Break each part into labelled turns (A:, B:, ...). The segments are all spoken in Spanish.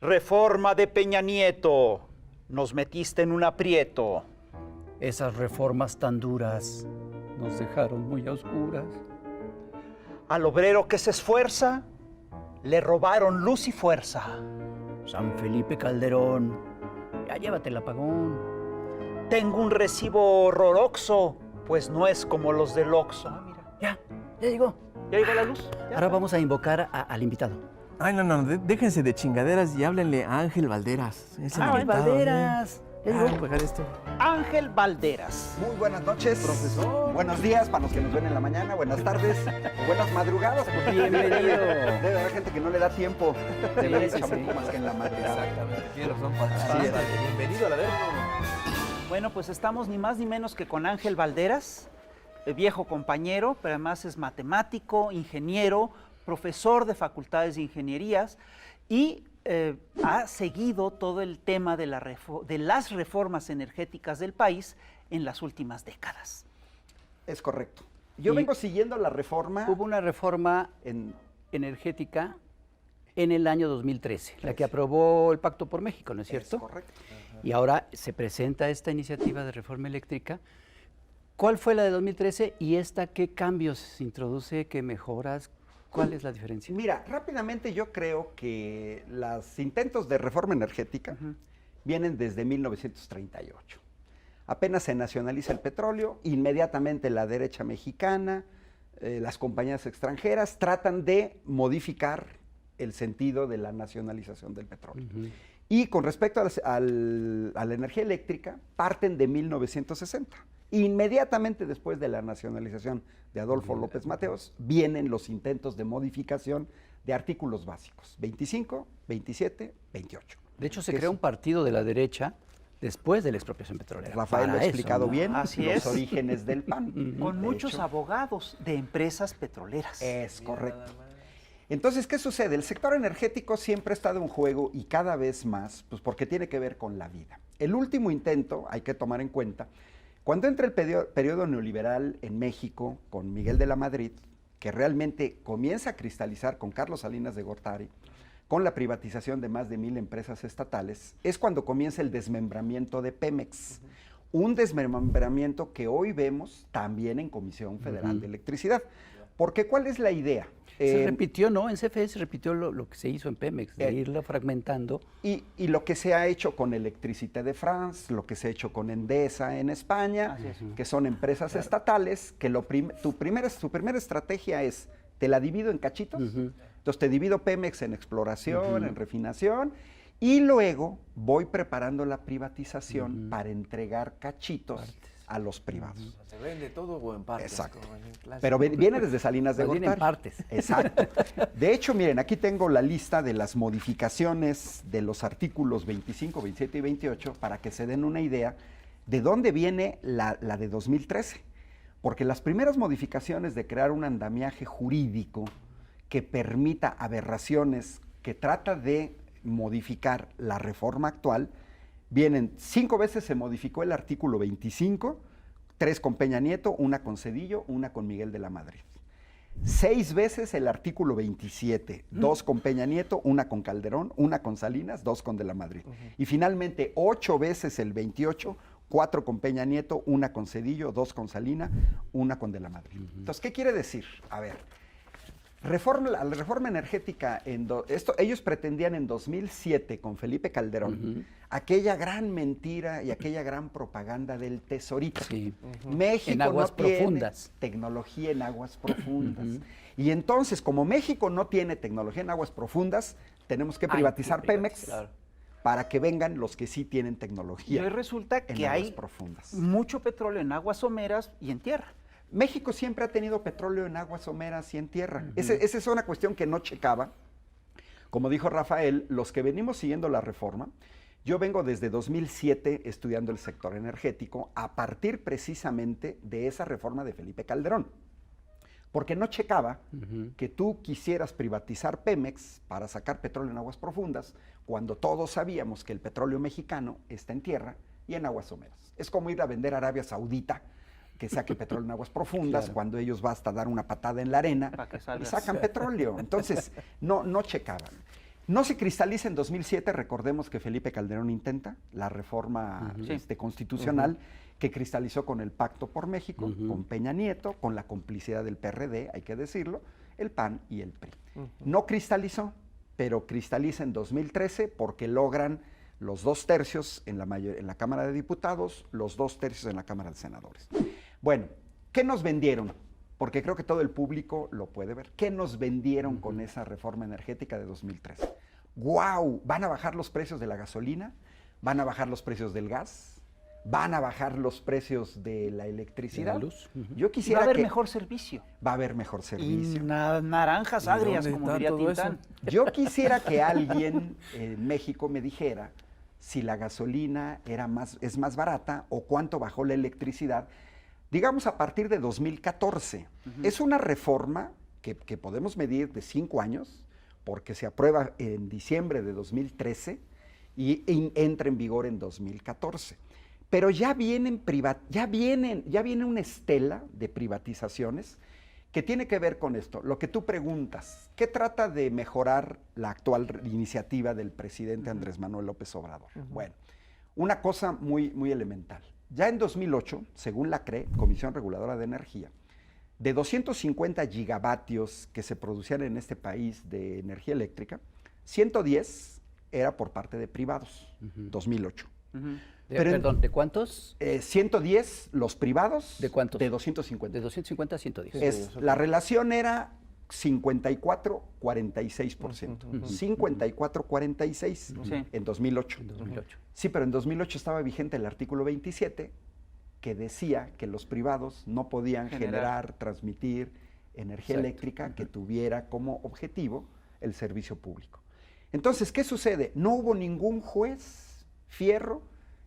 A: Reforma de Peña Nieto. Nos metiste en un aprieto.
B: Esas reformas tan duras nos dejaron muy a oscuras.
A: Al obrero que se esfuerza, le robaron luz y fuerza.
B: San Felipe Calderón, ya llévate el apagón.
A: Tengo un recibo horroroxo, pues no es como los del Oxxo. Ah, mira.
B: Ya llegó.
A: ¿Ya llegó la luz? ¿Ya?
B: Ahora vamos a invocar al invitado.
C: Ay, no, déjense de chingaderas y háblenle a Ángel Valderas. Es el
B: Ángel
C: invitado,
B: Valderas. Ya llegó.
C: Voy a pagar esto.
A: Ángel Valderas.
D: Muy buenas noches,
C: Profesor.
D: Buenos días para los que nos ven en la mañana, buenas tardes, buenas madrugadas. Porque
B: Bienvenido.
D: Debe haber gente que no le da tiempo de ver el
B: sí,
D: chamuco
B: sí.
D: más que en la madrugada.
C: Exactamente, tiene razón, padre.
D: Así es.
C: Bienvenido a la verga.
A: Bueno, pues estamos ni más ni menos que con Ángel Valderas, viejo compañero, pero además es matemático, ingeniero, profesor de facultades de ingenierías y ha seguido todo el tema de las reformas energéticas del país en las últimas décadas.
D: Es correcto. Yo
B: Y
D: vengo siguiendo la reforma
B: Hubo una reforma
D: en...
B: energética en el año 2013, la que aprobó el Pacto por México, ¿no es cierto?
D: Es correcto.
B: Y ahora se presenta esta iniciativa de reforma eléctrica. ¿Cuál fue la de 2013 y esta qué cambios introduce, qué mejoras? ¿Cuál es la diferencia?
D: Mira, rápidamente yo creo que los intentos de reforma energética vienen desde 1938. Apenas se nacionaliza el petróleo, inmediatamente la derecha mexicana, las compañías extranjeras tratan de modificar el sentido de la nacionalización del petróleo. Y con respecto a la energía eléctrica, parten de 1960. Inmediatamente después de la nacionalización de Adolfo López Mateos, vienen los intentos de modificación de artículos básicos, 25, 27, 28.
B: De hecho, se crea un partido de la derecha después de la expropiación petrolera.
D: Rafael lo ha
B: Para eso,
D: explicado
B: ¿no?
D: bien,
A: Así
D: los
A: es.
D: orígenes del PAN.
A: Con
D: De
A: muchos
D: hecho,
A: abogados de empresas petroleras.
D: Es correcto. Entonces, ¿qué sucede? El sector energético siempre ha estado en juego y cada vez más, pues porque tiene que ver con la vida. El último intento, hay que tomar en cuenta, cuando entra el periodo neoliberal en México con Miguel de la Madrid, que realmente comienza a cristalizar con Carlos Salinas de Gortari, con la privatización de más de 1,000 empresas estatales, es cuando comienza el desmembramiento de Pemex. Un desmembramiento que hoy vemos también en Comisión Federal de Electricidad. Porque ¿cuál es la idea?
B: Se repitió, ¿no? En CFE se repitió lo que se hizo en Pemex, de irla fragmentando.
D: Y lo que se ha hecho con Electricité de France, lo que se ha hecho con Endesa en España, que son empresas estatales, que tu primera estrategia es, te la divido en cachitos, entonces te divido Pemex en exploración, en refinación, y luego voy preparando la privatización para entregar cachitos a los privados.
C: ¿Se vende todo o en partes?
D: Exacto.
C: Como en el clásico?
D: Pero viene desde Salinas de
B: Más bien en
D: Gortari.
B: partes.
D: Exacto. De hecho, miren, aquí tengo la lista de las modificaciones de los artículos 25, 27 y 28 para que se den una idea de dónde viene la de 2013. Porque las primeras modificaciones de crear un andamiaje jurídico que permita aberraciones, que trata de modificar la reforma actual, vienen 5 veces se modificó el artículo 25, 3 con Peña Nieto, 1 con Zedillo, 1 con Miguel de la Madrid. 6 veces el artículo 27, 2 con Peña Nieto, 1 con Calderón, 1 con Salinas, 2 con de la Madrid. Y finalmente 8 veces el 28, 4 con Peña Nieto, 1 con Zedillo, 2 con Salinas, 1 con de la Madrid. Entonces, ¿qué quiere decir? A ver, la reforma energética, ellos pretendían en 2007 con Felipe Calderón aquella gran mentira y aquella gran propaganda del tesorito.
B: Sí.
D: México
B: En aguas
D: no tiene
B: profundas.
D: tecnología en aguas profundas. Y entonces, como México no tiene tecnología en aguas profundas, tenemos que privatizar Pemex para que vengan los que sí tienen tecnología
A: Y hoy resulta
D: en
A: que
D: aguas
A: hay
D: profundas.
A: mucho petróleo en aguas someras y en tierra.
D: México siempre ha tenido petróleo en aguas someras y en tierra. Esa es una cuestión que no checaba. Como dijo Rafael, los que venimos siguiendo la reforma, yo vengo desde 2007 estudiando el sector energético a partir precisamente de esa reforma de Felipe Calderón. Porque no checaba que tú quisieras privatizar Pemex para sacar petróleo en aguas profundas, cuando todos sabíamos que el petróleo mexicano está en tierra y en aguas someras. Es como ir a vender a Arabia Saudita que saque petróleo en aguas profundas, cuando ellos basta dar una patada en la arena
A: Para que
D: y
A: salga.
D: sacan petróleo. Entonces, no checaban. No se cristaliza en 2007, recordemos que Felipe Calderón intenta la reforma constitucional que cristalizó con el Pacto por México, con Peña Nieto, con la complicidad del PRD, hay que decirlo, el PAN y el PRI. No cristalizó, pero cristaliza en 2013 porque logran los 2/3 en la Cámara de Diputados, los 2/3 en la Cámara de Senadores. Bueno, ¿qué nos vendieron? Porque creo que todo el público lo puede ver. ¿Qué nos vendieron con esa reforma energética de 2013? ¡Guau! ¿Van a bajar los precios de la gasolina? ¿Van a bajar los precios del gas? ¿Van a bajar los precios de la electricidad?
B: ¿De la luz?
D: Yo quisiera
A: Va a haber mejor servicio.
D: Va a haber mejor servicio.
A: Y naranjas agrias,
C: dónde
A: como
C: está
A: diría
C: todo eso?
A: Tintán.
D: Yo quisiera que alguien en México me dijera si la gasolina es más barata o cuánto bajó la electricidad, digamos a partir de 2014. Es una reforma que podemos medir de 5 años, porque se aprueba en diciembre de 2013 y entra en vigor en 2014. Pero ya viene una estela de privatizaciones que tiene que ver con esto. Lo que tú preguntas, ¿qué trata de mejorar la actual iniciativa del presidente Andrés Manuel López Obrador? Bueno, una cosa muy, muy elemental. Ya en 2008, según la CRE, Comisión Reguladora de Energía, de 250 gigavatios que se producían en este país de energía eléctrica, 110 era por parte de privados, 2008.
B: Perdón, ¿de cuántos?
D: 110 los privados.
B: ¿De cuántos?
D: De 250.
B: De 250 a 110.
D: La relación era 54-46%. 54-46 en 2008.
B: En 2008.
D: Sí, pero en 2008 estaba vigente el artículo 27 que decía que los privados no podían generar, transmitir energía eléctrica que tuviera como objetivo el servicio público. Entonces, ¿qué sucede? No hubo ningún juez fierro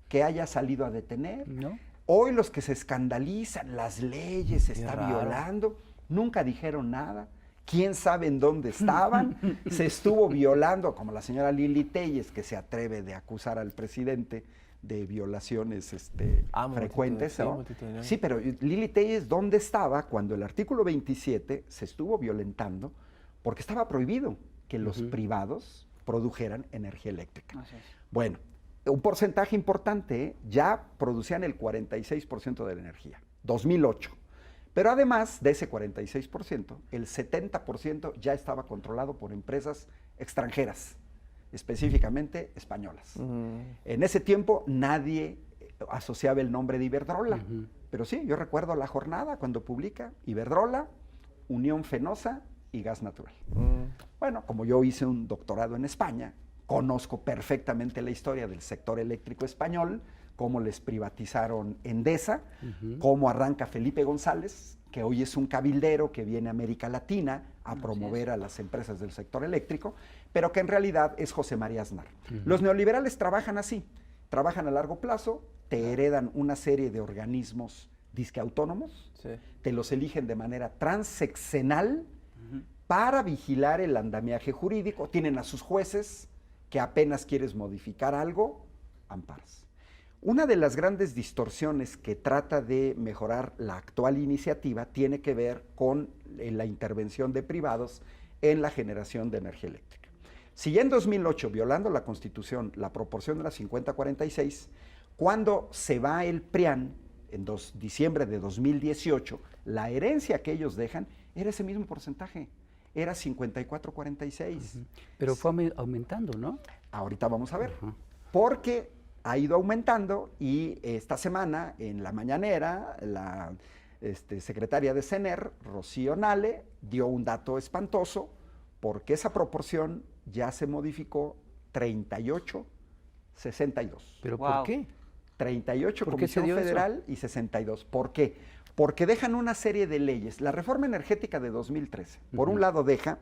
D: que haya salido a detener.
B: ¿No?
D: Hoy los que se escandalizan, las leyes se está
C: raro.
D: violando, nunca dijeron nada. ¿Quién sabe en dónde estaban? Se estuvo violando, como la señora Lili Telles, que se atreve de acusar al presidente de violaciones frecuentes, ¿no?
C: multitudinarias.
D: Sí, pero Lili Telles, ¿dónde estaba cuando el artículo 27 se estuvo violentando? Porque estaba prohibido que los privados produjeran energía eléctrica.
A: Así es.
D: Bueno, un porcentaje importante, ¿eh? Ya producían el 46% de la energía, 2008. Pero además de ese 46%, el 70% ya estaba controlado por empresas extranjeras, específicamente españolas. En ese tiempo nadie asociaba el nombre de Iberdrola, pero sí, yo recuerdo la jornada cuando publica Iberdrola, Unión Fenosa y Gas Natural. Bueno, como yo hice un doctorado en España, conozco perfectamente la historia del sector eléctrico español, cómo les privatizaron Endesa, cómo arranca Felipe González, que hoy es un cabildero que viene a América Latina a promover a las empresas del sector eléctrico, pero que en realidad es José María Aznar. Los neoliberales trabajan así, trabajan a largo plazo, te heredan una serie de organismos disque autónomos, te los eligen de manera transeccional para vigilar el andamiaje jurídico, tienen a sus jueces que apenas quieres modificar algo, amparas. Una de las grandes distorsiones que trata de mejorar la actual iniciativa tiene que ver con la intervención de privados en la generación de energía eléctrica. Si ya en 2008, violando la Constitución, la proporción era 50-46, cuando se va el PRIAN, en diciembre de 2018, la herencia que ellos dejan era ese mismo porcentaje, era 54-46.
B: Pero fue aumentando, ¿no?
D: Ahorita vamos a ver, porque ha ido aumentando y esta semana en la mañanera la secretaria de CENER, Rocío Nale, dio un dato espantoso porque esa proporción ya se modificó 38-62.
B: ¿Pero
A: Wow.
B: por qué?
D: 38
B: ¿Por qué se
D: Comisión
B: dio eso?
D: Federal y 62. ¿Por qué? Porque dejan una serie de leyes. La reforma energética de 2013, por un lado, deja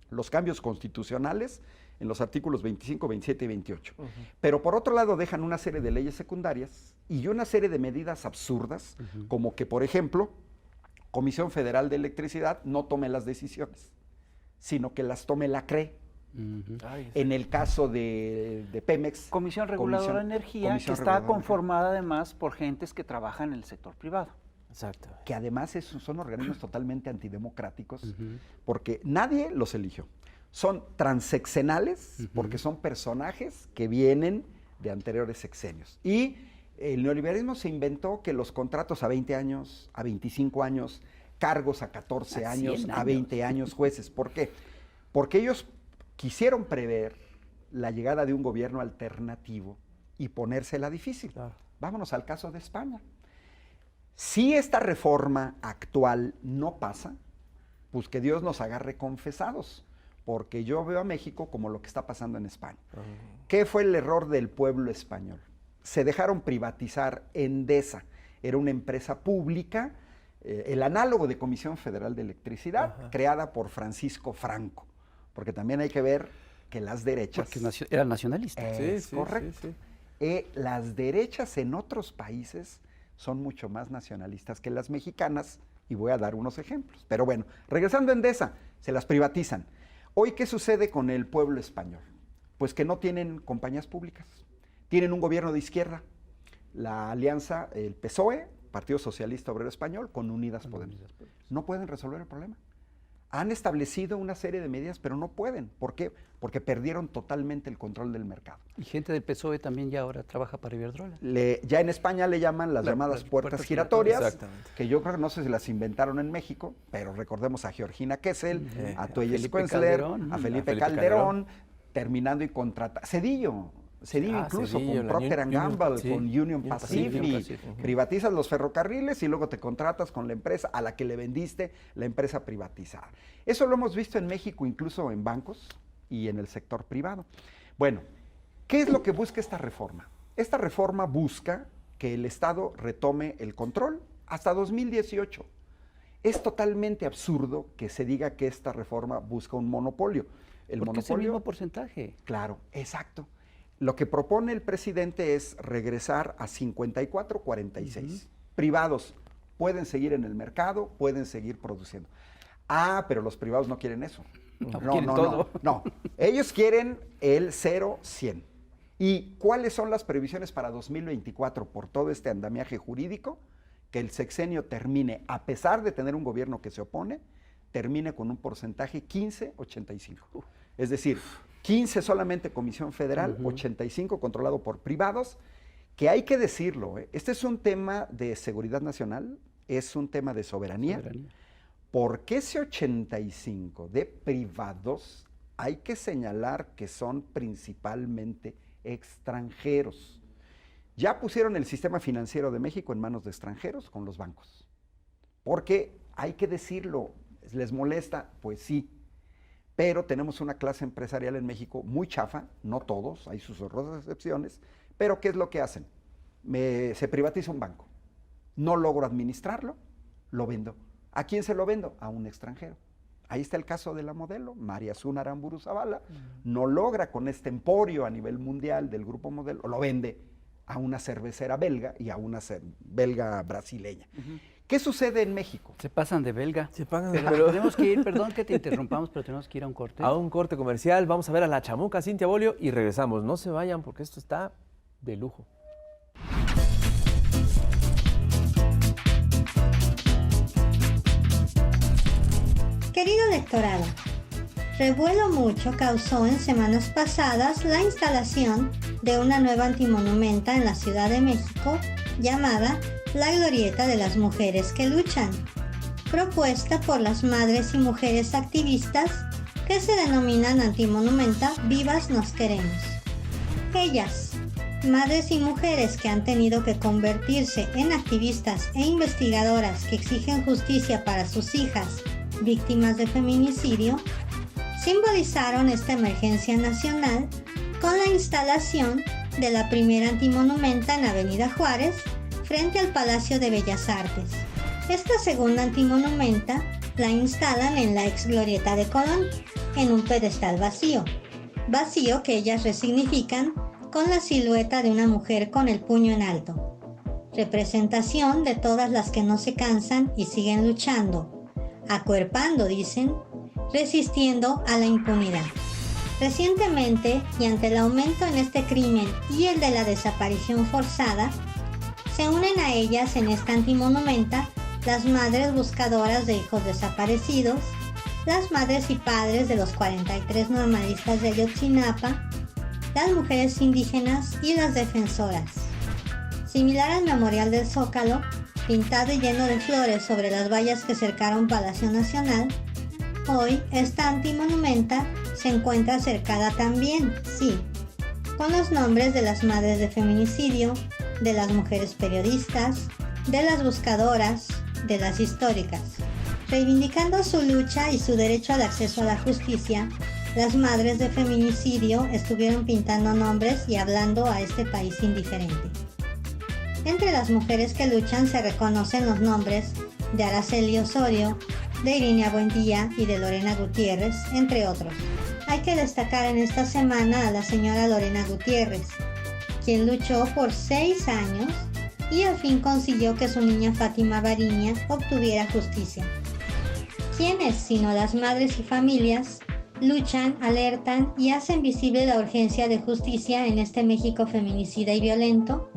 D: los cambios constitucionales en los artículos 25, 27 y 28. Pero por otro lado dejan una serie de leyes secundarias y una serie de medidas absurdas, como que, por ejemplo, Comisión Federal de Electricidad no tome las decisiones, sino que las tome la CRE. En el caso de Pemex.
A: Comisión Reguladora de Energía,
D: Comisión
A: que está
D: Reguladora de
A: conformada además por gentes que trabajan en el sector privado.
C: Exacto.
D: Que además son organismos totalmente antidemocráticos, porque nadie los eligió. son transeccionales, porque son personajes que vienen de anteriores sexenios. Y el neoliberalismo se inventó que los contratos a 20 años, a 25 años, cargos a 14 años, a 20 años, jueces. ¿Por qué? Porque ellos quisieron prever la llegada de un gobierno alternativo y ponérsela difícil. Claro. Vámonos al caso de España. Si esta reforma actual no pasa, pues que Dios nos agarre confesados, porque yo veo a México como lo que está pasando en España. ¿Qué fue el error del pueblo español? Se dejaron privatizar Endesa, era una empresa pública, el análogo de Comisión Federal de Electricidad, creada por Francisco Franco, porque también hay que ver que las derechas...
B: Porque eran nacionalistas.
D: Es correcto. Las derechas en otros países son mucho más nacionalistas que las mexicanas, y voy a dar unos ejemplos. Pero bueno, regresando a Endesa, se las privatizan. Hoy, ¿qué sucede con el pueblo español? Pues que no tienen compañías públicas. Tienen un gobierno de izquierda, la alianza, el PSOE, Partido Socialista Obrero Español, con Unidas Podemos. No pueden resolver el problema. Han establecido una serie de medidas, pero no pueden. ¿Por qué? Porque perdieron totalmente el control del mercado.
B: Y gente del PSOE también ya ahora trabaja para Iberdrola.
D: Ya en España le llaman las llamadas puertas giratorias, que yo creo que no sé si las inventaron en México, pero recordemos a Georgina Kessel, a Tueye Squenzler, a Felipe Calderón, terminando y contratando. Cedillo incluso, con Procter & Gamble, con Union Pacific, privatizas los ferrocarriles y luego te contratas con la empresa a la que le vendiste la empresa privatizada. Eso lo hemos visto en México, incluso en bancos y en el sector privado. Bueno, ¿qué es lo que busca esta reforma? Esta reforma busca que el Estado retome el control hasta 2018. Es totalmente absurdo que se diga que esta reforma busca un monopolio.
B: Porque es el mismo porcentaje.
D: Claro, exacto. Lo que propone el presidente es regresar a 54-46. Privados pueden seguir en el mercado, pueden seguir produciendo. Pero los privados no quieren eso. No. Ellos quieren el 0-100. ¿Y cuáles son las previsiones para 2024 por todo este andamiaje jurídico? Que el sexenio termine, a pesar de tener un gobierno que se opone, termine con un porcentaje 15-85. Es decir, 15 solamente Comisión Federal, 85 controlado por privados, que hay que decirlo, este es un tema de seguridad nacional, es un tema de soberanía. Porque ese 85 de privados hay que señalar que son principalmente extranjeros. Ya pusieron el sistema financiero de México en manos de extranjeros con los bancos. Porque hay que decirlo, ¿les molesta? Pues sí. Pero tenemos una clase empresarial en México muy chafa, no todos, hay sus honrosas excepciones, pero ¿qué es lo que hacen? Se privatiza un banco, no logro administrarlo, lo vendo. ¿A quién se lo vendo? A un extranjero. Ahí está el caso de la Modelo, María Zuna Aramburu Zavala, no logra con este emporio a nivel mundial del grupo Modelo, lo vende a una cervecera belga y a una belga brasileña. ¿Qué sucede en México?
B: Se pasan de belga.
C: Pero
B: tenemos que ir, perdón que te interrumpamos, pero tenemos que ir a un corte.
C: A un corte comercial, vamos a ver a la chamuca Cintia Bolio y regresamos. No se vayan porque esto está de lujo.
E: Querido electorado, revuelo mucho causó en semanas pasadas la instalación de una nueva antimonumenta en la Ciudad de México llamada La Glorieta de las Mujeres que Luchan, propuesta por las madres y mujeres activistas que se denominan antimonumenta Vivas Nos Queremos. Ellas, madres y mujeres que han tenido que convertirse en activistas e investigadoras que exigen justicia para sus hijas víctimas de feminicidio, simbolizaron esta emergencia nacional con la instalación de la primera antimonumenta en Avenida Juárez, frente al Palacio de Bellas Artes. Esta segunda antimonumenta la instalan en la ex Glorieta de Colón, en un pedestal vacío que ellas resignifican con la silueta de una mujer con el puño en alto. Representación de todas las que no se cansan y siguen luchando, acuerpando, dicen, resistiendo a la impunidad. Recientemente, y ante el aumento en este crimen y el de la desaparición forzada, se unen a ellas en esta antimonumenta las madres buscadoras de hijos desaparecidos, las madres y padres de los 43 normalistas de Ayotzinapa, las mujeres indígenas y las defensoras. Similar al memorial del Zócalo, pintado y lleno de flores sobre las vallas que cercaron Palacio Nacional, hoy esta antimonumenta se encuentra cercada también, sí, con los nombres de las madres de feminicidio, de las mujeres periodistas, de las buscadoras, de las históricas. Reivindicando su lucha y su derecho al acceso a la justicia, las madres de feminicidio estuvieron pintando nombres y hablando a este país indiferente. Entre las mujeres que luchan se reconocen los nombres de Araceli Osorio, de Irina Buendía y de Lorena Gutiérrez, entre otros. Hay que destacar en esta semana a la señora Lorena Gutiérrez, quien luchó por 6 años y al fin consiguió que su niña Fátima Bariña obtuviera justicia. ¿Quiénes, sino las madres y familias, luchan, alertan y hacen visible la urgencia de justicia en este México feminicida y violento?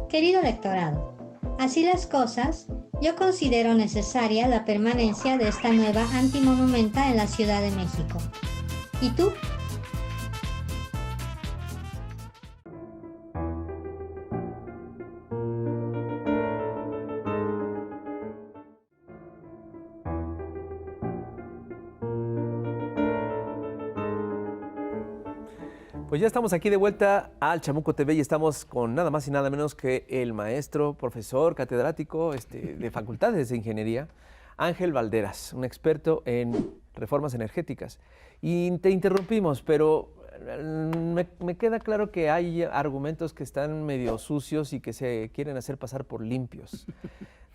E: Querido lectorado, así las cosas, yo considero necesaria la permanencia de esta nueva antimonumenta en la Ciudad de México. ¿Y tú?
C: Pues ya estamos aquí de vuelta al Chamuco TV y estamos con nada más y nada menos que el maestro, profesor, catedrático de Facultades de Ingeniería, Ángel Valderas, un experto en reformas energéticas. Y te interrumpimos, pero me queda claro que hay argumentos que están medio sucios y que se quieren hacer pasar por limpios.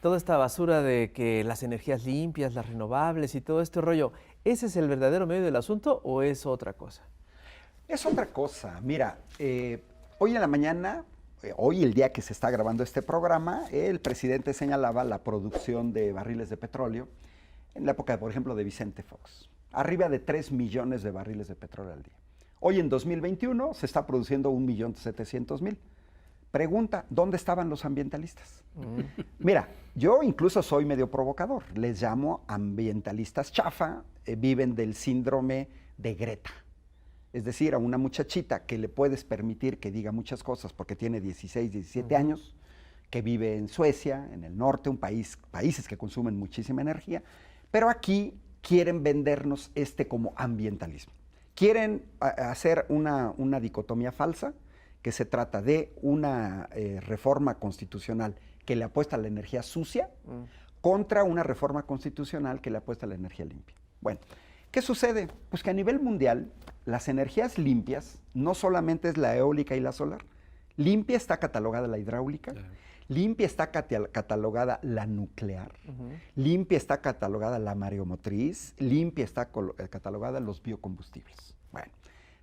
C: Toda esta basura de que las energías limpias, las renovables y todo este rollo, ¿ese es el verdadero medio del asunto o es otra cosa?
D: Es otra cosa. Mira, hoy en la mañana, hoy el día que se está grabando este programa, el presidente señalaba la producción de barriles de petróleo en la época, por ejemplo, de Vicente Fox. Arriba de 3 millones de barriles de petróleo al día. Hoy en 2021 se está produciendo 1.700.000. Pregunta, ¿dónde estaban los ambientalistas? Mira, yo incluso soy medio provocador. Les llamo ambientalistas chafa, viven del síndrome de Greta. Es decir, a una muchachita que le puedes permitir que diga muchas cosas porque tiene 16, 17 años, que vive en Suecia, en el norte, países que consumen muchísima energía, pero aquí quieren vendernos como ambientalismo. Quieren hacer una dicotomía falsa, que se trata de una reforma constitucional que le apuesta a la energía sucia contra una reforma constitucional que le apuesta a la energía limpia. Bueno, ¿qué sucede? Pues que a nivel mundial, las energías limpias no solamente es la eólica y la solar. Limpia está catalogada la hidráulica, limpia está catalogada la nuclear, limpia está catalogada la mareomotriz, limpia está catalogada los biocombustibles. Bueno,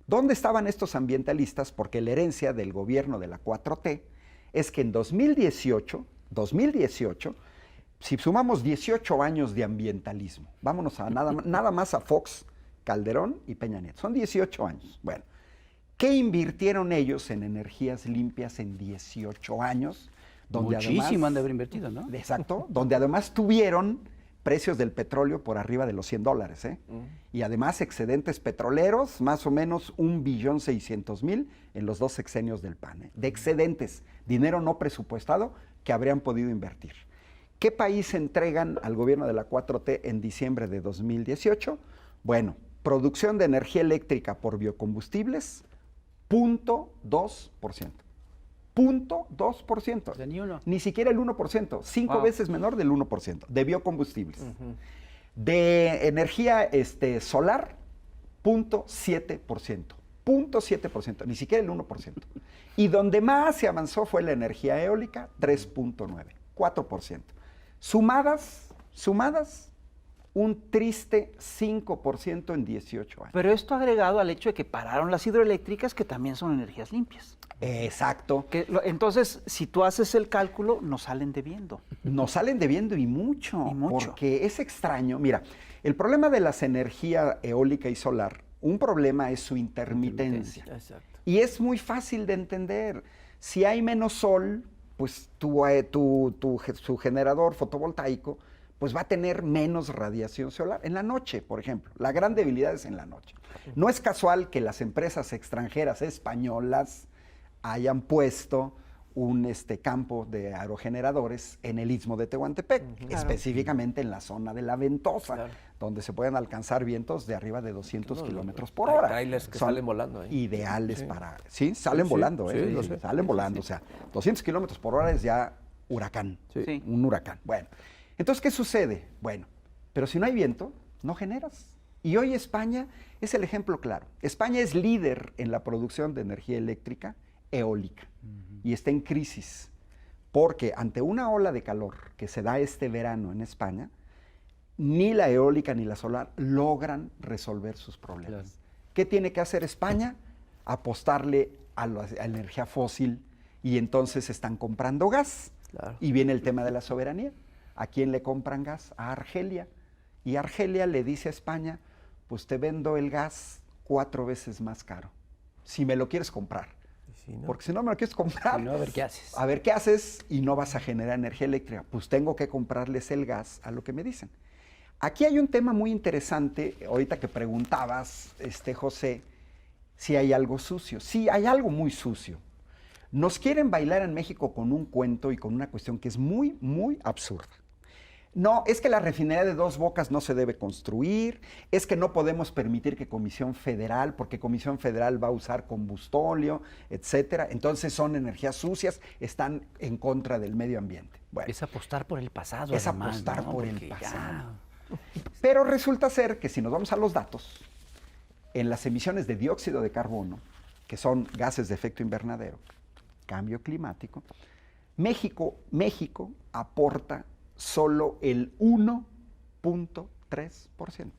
D: ¿dónde estaban estos ambientalistas? Porque la herencia del gobierno de la 4T es que en 2018, si sumamos 18 años de ambientalismo, vámonos a nada más a Fox, Calderón y Peña Nieto, son 18 años. Bueno, ¿qué invirtieron ellos en energías limpias en 18 años? Donde
B: muchísimo
D: además,
B: han de haber invertido, ¿no?
D: Exacto, donde además tuvieron precios del petróleo por arriba de los $100, y además excedentes petroleros, más o menos 1.600.000 en los 2 sexenios del PAN, de excedentes, dinero no presupuestado que habrían podido invertir. ¿Qué país entregan al gobierno de la 4T en diciembre de 2018? Bueno, producción de energía eléctrica por biocombustibles, 0.2%. 0.2%.
B: O sea, ni uno.
D: Ni siquiera el 1%, 5 veces menor del 1% de biocombustibles. De energía solar, 0.7%. 0.7%, ni siquiera el 1%. Y donde más se avanzó fue la energía eólica, 3.9%, 4%. Sumadas, un triste 5% en 18 años.
A: Pero esto agregado al hecho de que pararon las hidroeléctricas, que también son energías limpias.
D: Exacto.
A: Entonces, si tú haces el cálculo, nos salen debiendo.
D: Nos salen debiendo y mucho.
A: Y mucho.
D: Porque es extraño. Mira, el problema de las energías eólica y solar, un problema es su intermitencia.
C: Exacto.
D: Y es muy fácil de entender. Si hay menos sol, pues su generador fotovoltaico pues va a tener menos radiación solar. En la noche, por ejemplo. La gran debilidad es en la noche. No es casual que las empresas extranjeras españolas hayan puesto un campo de aerogeneradores en el Istmo de Tehuantepec, específicamente en la zona de La Ventosa, donde se pueden alcanzar vientos de arriba de 200 kilómetros por hora.
C: Hay trailers que salen volando ahí.
D: Ideales para... Sí, salen volando,
C: sí, lo sé.
D: salen volando. O sea, 200 kilómetros por hora es ya huracán,
A: Sí.
D: un huracán. Bueno, entonces, ¿qué sucede? Bueno, pero si no hay viento, no generas. Y hoy España es el ejemplo claro. España es líder en la producción de energía eléctrica eólica y está en crisis porque ante una ola de calor que se da este verano en España, ni la eólica ni la solar logran resolver sus problemas.
B: Claro.
D: ¿Qué tiene que hacer España? Apostarle a la energía fósil y entonces están comprando gas.
C: Claro.
D: Y viene el tema de la soberanía. ¿A quién le compran gas? A Argelia. Y Argelia le dice a España, pues te vendo el gas 4 veces más caro, si me lo quieres comprar.
C: Sí, ¿no?
D: Porque si no me lo quieres comprar,
B: Si no, a ver qué haces.
D: a ver qué haces y no vas a generar energía eléctrica. Pues tengo que comprarles el gas a lo que me dicen. Aquí hay un tema muy interesante, ahorita que preguntabas, José, si hay algo sucio. Sí, hay algo muy sucio. Nos quieren bailar en México con un cuento y con una cuestión que es muy, muy absurda. No, es que la refinería de Dos Bocas no se debe construir, es que no podemos permitir que Comisión Federal, porque Comisión Federal va a usar combustóleo, etcétera. Entonces son energías sucias, están en contra del medio ambiente. Bueno,
B: Es apostar por el pasado.
D: Es
B: además,
D: apostar
B: ¿no?
D: por el
B: Porque ya-
D: pasado. Pero resulta ser que si nos vamos a los datos, en las emisiones de dióxido de carbono, que son gases de efecto invernadero, cambio climático, México aporta solo el 1.3%.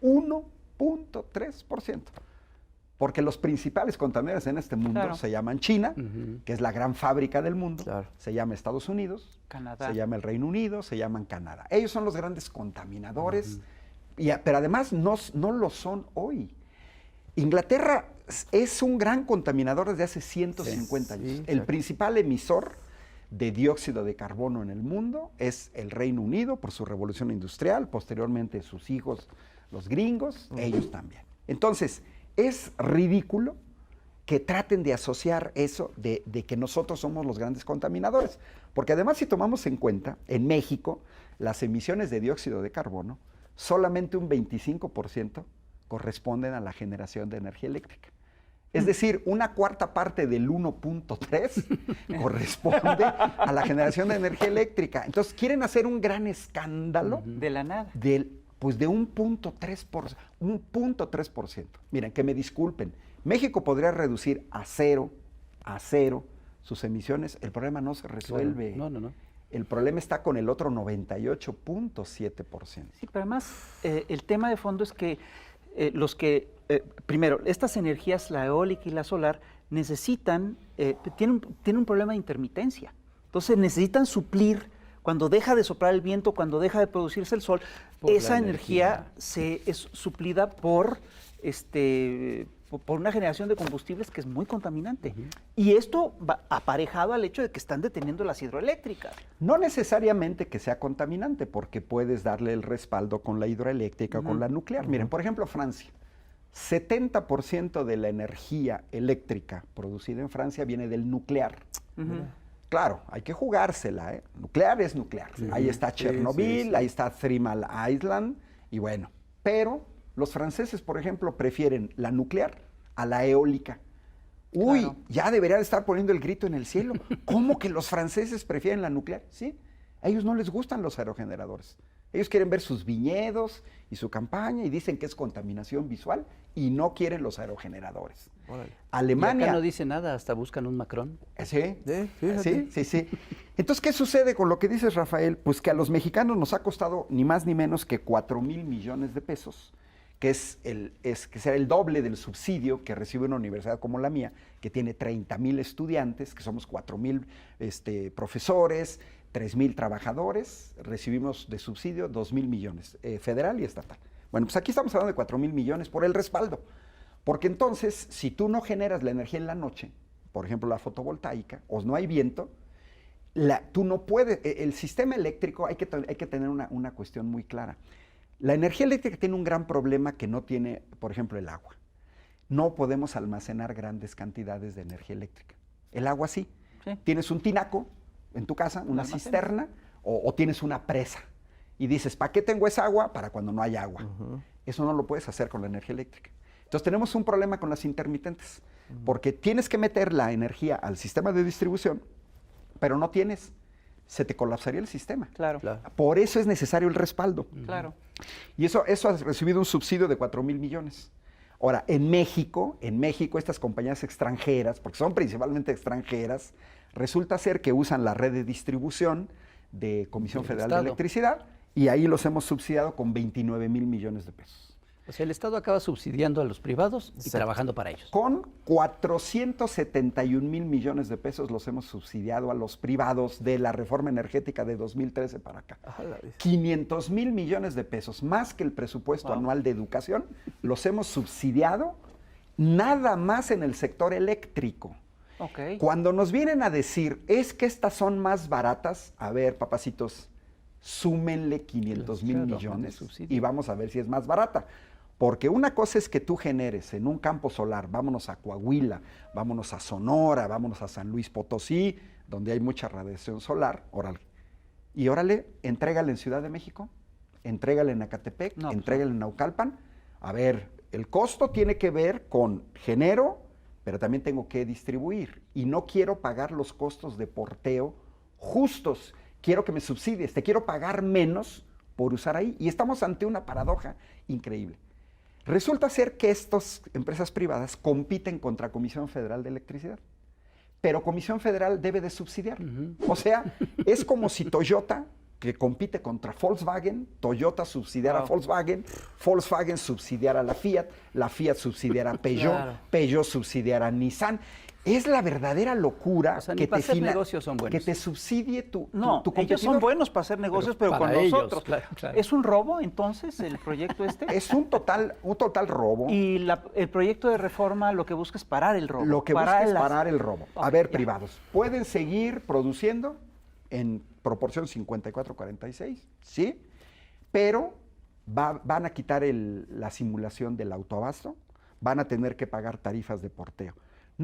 D: 1.3%. Porque los principales contaminantes en este mundo
A: Claro.
D: se llaman China,
B: Ujú.
D: que es la gran fábrica del mundo,
C: Claro.
D: se llama Estados Unidos,
A: Canadá.
D: se llama el Reino Unido, se llaman Canadá. Ellos son los grandes contaminadores, pero además no lo son hoy. Inglaterra es un gran contaminador desde hace 150 años.
C: sí,
D: El
C: exacto.
D: principal emisor de dióxido de carbono en el mundo es el Reino Unido por su revolución industrial, posteriormente sus hijos, los gringos, ellos también. Entonces, es ridículo que traten de asociar eso de que nosotros somos los grandes contaminadores. Porque además, si tomamos en cuenta, en México, las emisiones de dióxido de carbono, solamente un 25% corresponden a la generación de energía eléctrica. Es decir, una cuarta parte del 1.3 corresponde a la generación de energía eléctrica. Entonces, quieren hacer un gran escándalo
A: De la nada.
D: de 1.3%. Miren, que me disculpen, México podría reducir a cero sus emisiones, el problema no se resuelve.
B: No, no, no.
D: El problema está con el otro 98.7%.
A: Sí, pero además el tema de fondo es que primero, estas energías, la eólica y la solar, tienen un problema de intermitencia. Entonces necesitan suplir, cuando deja de soplar el viento, cuando deja de producirse el sol,
B: Por la
A: esa energía es suplida por una generación de combustibles que es muy contaminante. Y esto va aparejado al hecho de que están deteniendo las hidroeléctricas.
D: No necesariamente que sea contaminante, porque puedes darle el respaldo con la hidroeléctrica o con la nuclear. Miren, por ejemplo, Francia. 70% de la energía eléctrica producida en Francia viene del nuclear. Claro, hay que jugársela, ¿eh? Nuclear es nuclear. Ahí está Chernobyl, ahí está Three Mile Island, y bueno. Pero los franceses, por ejemplo, prefieren la nuclear a la eólica. Uy,
A: Claro.
D: ya deberían estar poniendo el grito en el cielo. ¿Cómo que los franceses prefieren la nuclear? Sí, a ellos no les gustan los aerogeneradores. Ellos quieren ver sus viñedos y su campaña y dicen que es contaminación visual y no quieren los aerogeneradores.
C: Órale.
B: Y
D: Alemania...
B: acá no dice nada, hasta buscan un Macron.
D: Sí,
C: Fíjate.
D: sí. Entonces, ¿qué sucede con lo que dices, Rafael? Pues que a los mexicanos nos ha costado ni más ni menos que 4,000 millones de pesos, que que será el doble del subsidio que recibe una universidad como la mía, que tiene 30,000 estudiantes, que somos 4,000 profesores, 3,000 trabajadores, recibimos de subsidio 2,000 millones, federal y estatal. Bueno, pues aquí estamos hablando de 4,000 millones por el respaldo. Porque entonces, si tú no generas la energía en la noche, por ejemplo la fotovoltaica, o no hay viento, tú no puedes, el sistema eléctrico, hay que tener una cuestión muy clara. La energía eléctrica tiene un gran problema que no tiene, por ejemplo, el agua. No podemos almacenar grandes cantidades de energía eléctrica. El agua sí. Tienes un tinaco en tu casa, una cisterna, o tienes una presa. Y dices, ¿para qué tengo esa agua? Para cuando no hay agua. Eso no lo puedes hacer con la energía eléctrica. Entonces tenemos un problema con las intermitentes, porque tienes que meter la energía al sistema de distribución, pero no tienes, se te colapsaría el sistema.
A: Claro.
D: Por eso es necesario el respaldo.
A: Claro.
D: Y eso ha recibido un subsidio de 4,000 millones. Ahora, en México, estas compañías extranjeras, porque son principalmente extranjeras, resulta ser que usan la red de distribución de Comisión Federal de Electricidad, y ahí los hemos subsidiado con 29,000 millones de pesos.
B: O sea, el Estado acaba subsidiando a los privados y trabajando para ellos.
D: Con 471,000 millones de pesos los hemos subsidiado a los privados de la reforma energética de 2013 para acá. 500,000 millones de pesos, más que el presupuesto anual de educación, los hemos subsidiado nada más en el sector eléctrico. Cuando nos vienen a decir, es que estas son más baratas, a ver, papacitos, súmenle 500,000 millones y vamos a ver si es más barata. Porque una cosa es que tú generes en un campo solar, vámonos a Coahuila, vámonos a Sonora, vámonos a San Luis Potosí, donde hay mucha radiación solar, órale. Y órale, entrégale en Ciudad de México, entrégale en Ecatepec, entrégale en Naucalpan. A ver, el costo tiene que ver con genero, pero también tengo que distribuir. Y no quiero pagar los costos de porteo justos. Quiero que me subsidies, te quiero pagar menos por usar ahí. Y estamos ante una paradoja increíble. Resulta ser que estas empresas privadas compiten contra Comisión Federal de Electricidad, pero Comisión Federal debe de subsidiar. O sea, es como si Toyota, que compite contra Volkswagen, Toyota subsidiara a Volkswagen, Volkswagen subsidiara a la Fiat subsidiara a Peugeot, Peugeot subsidiara a Nissan. Es la verdadera locura,
B: o sea, que
D: te subsidie tu
A: competidor. Ellos son buenos para hacer negocios, pero con nosotros. Claro. ¿Es un robo, entonces, el proyecto este?
D: Es un total robo.
A: Y el proyecto de reforma lo que busca es parar el robo.
D: Lo que busca es parar el robo. A ver, privados, ¿pueden seguir produciendo en proporción 54-46? Sí, pero van a quitar la simulación del autoabasto, van a tener que pagar tarifas de porteo.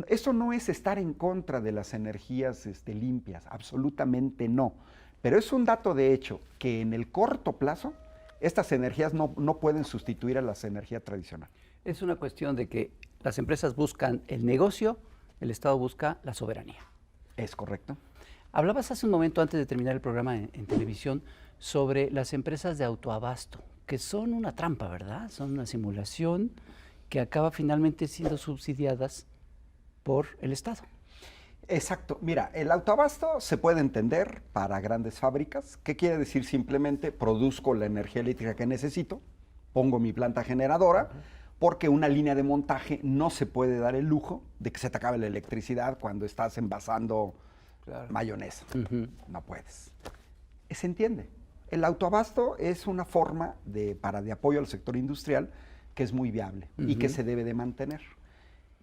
D: Eso no es estar en contra de las energías limpias, absolutamente no. Pero es un dato de hecho que en el corto plazo estas energías no pueden sustituir a las energías tradicionales.
B: Es una cuestión de que las empresas buscan el negocio, el Estado busca la soberanía.
D: Es correcto.
B: Hablabas hace un momento, antes de terminar el programa en televisión, sobre las empresas de autoabasto, que son una trampa, ¿verdad? Son una simulación que acaba finalmente siendo subsidiadas por el Estado.
D: Exacto. Mira, el autoabasto se puede entender para grandes fábricas. ¿Qué quiere decir? Simplemente produzco la energía eléctrica que necesito, pongo mi planta generadora, porque una línea de montaje no se puede dar el lujo de que se te acabe la electricidad cuando estás envasando mayonesa. No puedes. Se entiende. El autoabasto es una forma de apoyo al sector industrial que es muy viable y que se debe de mantener.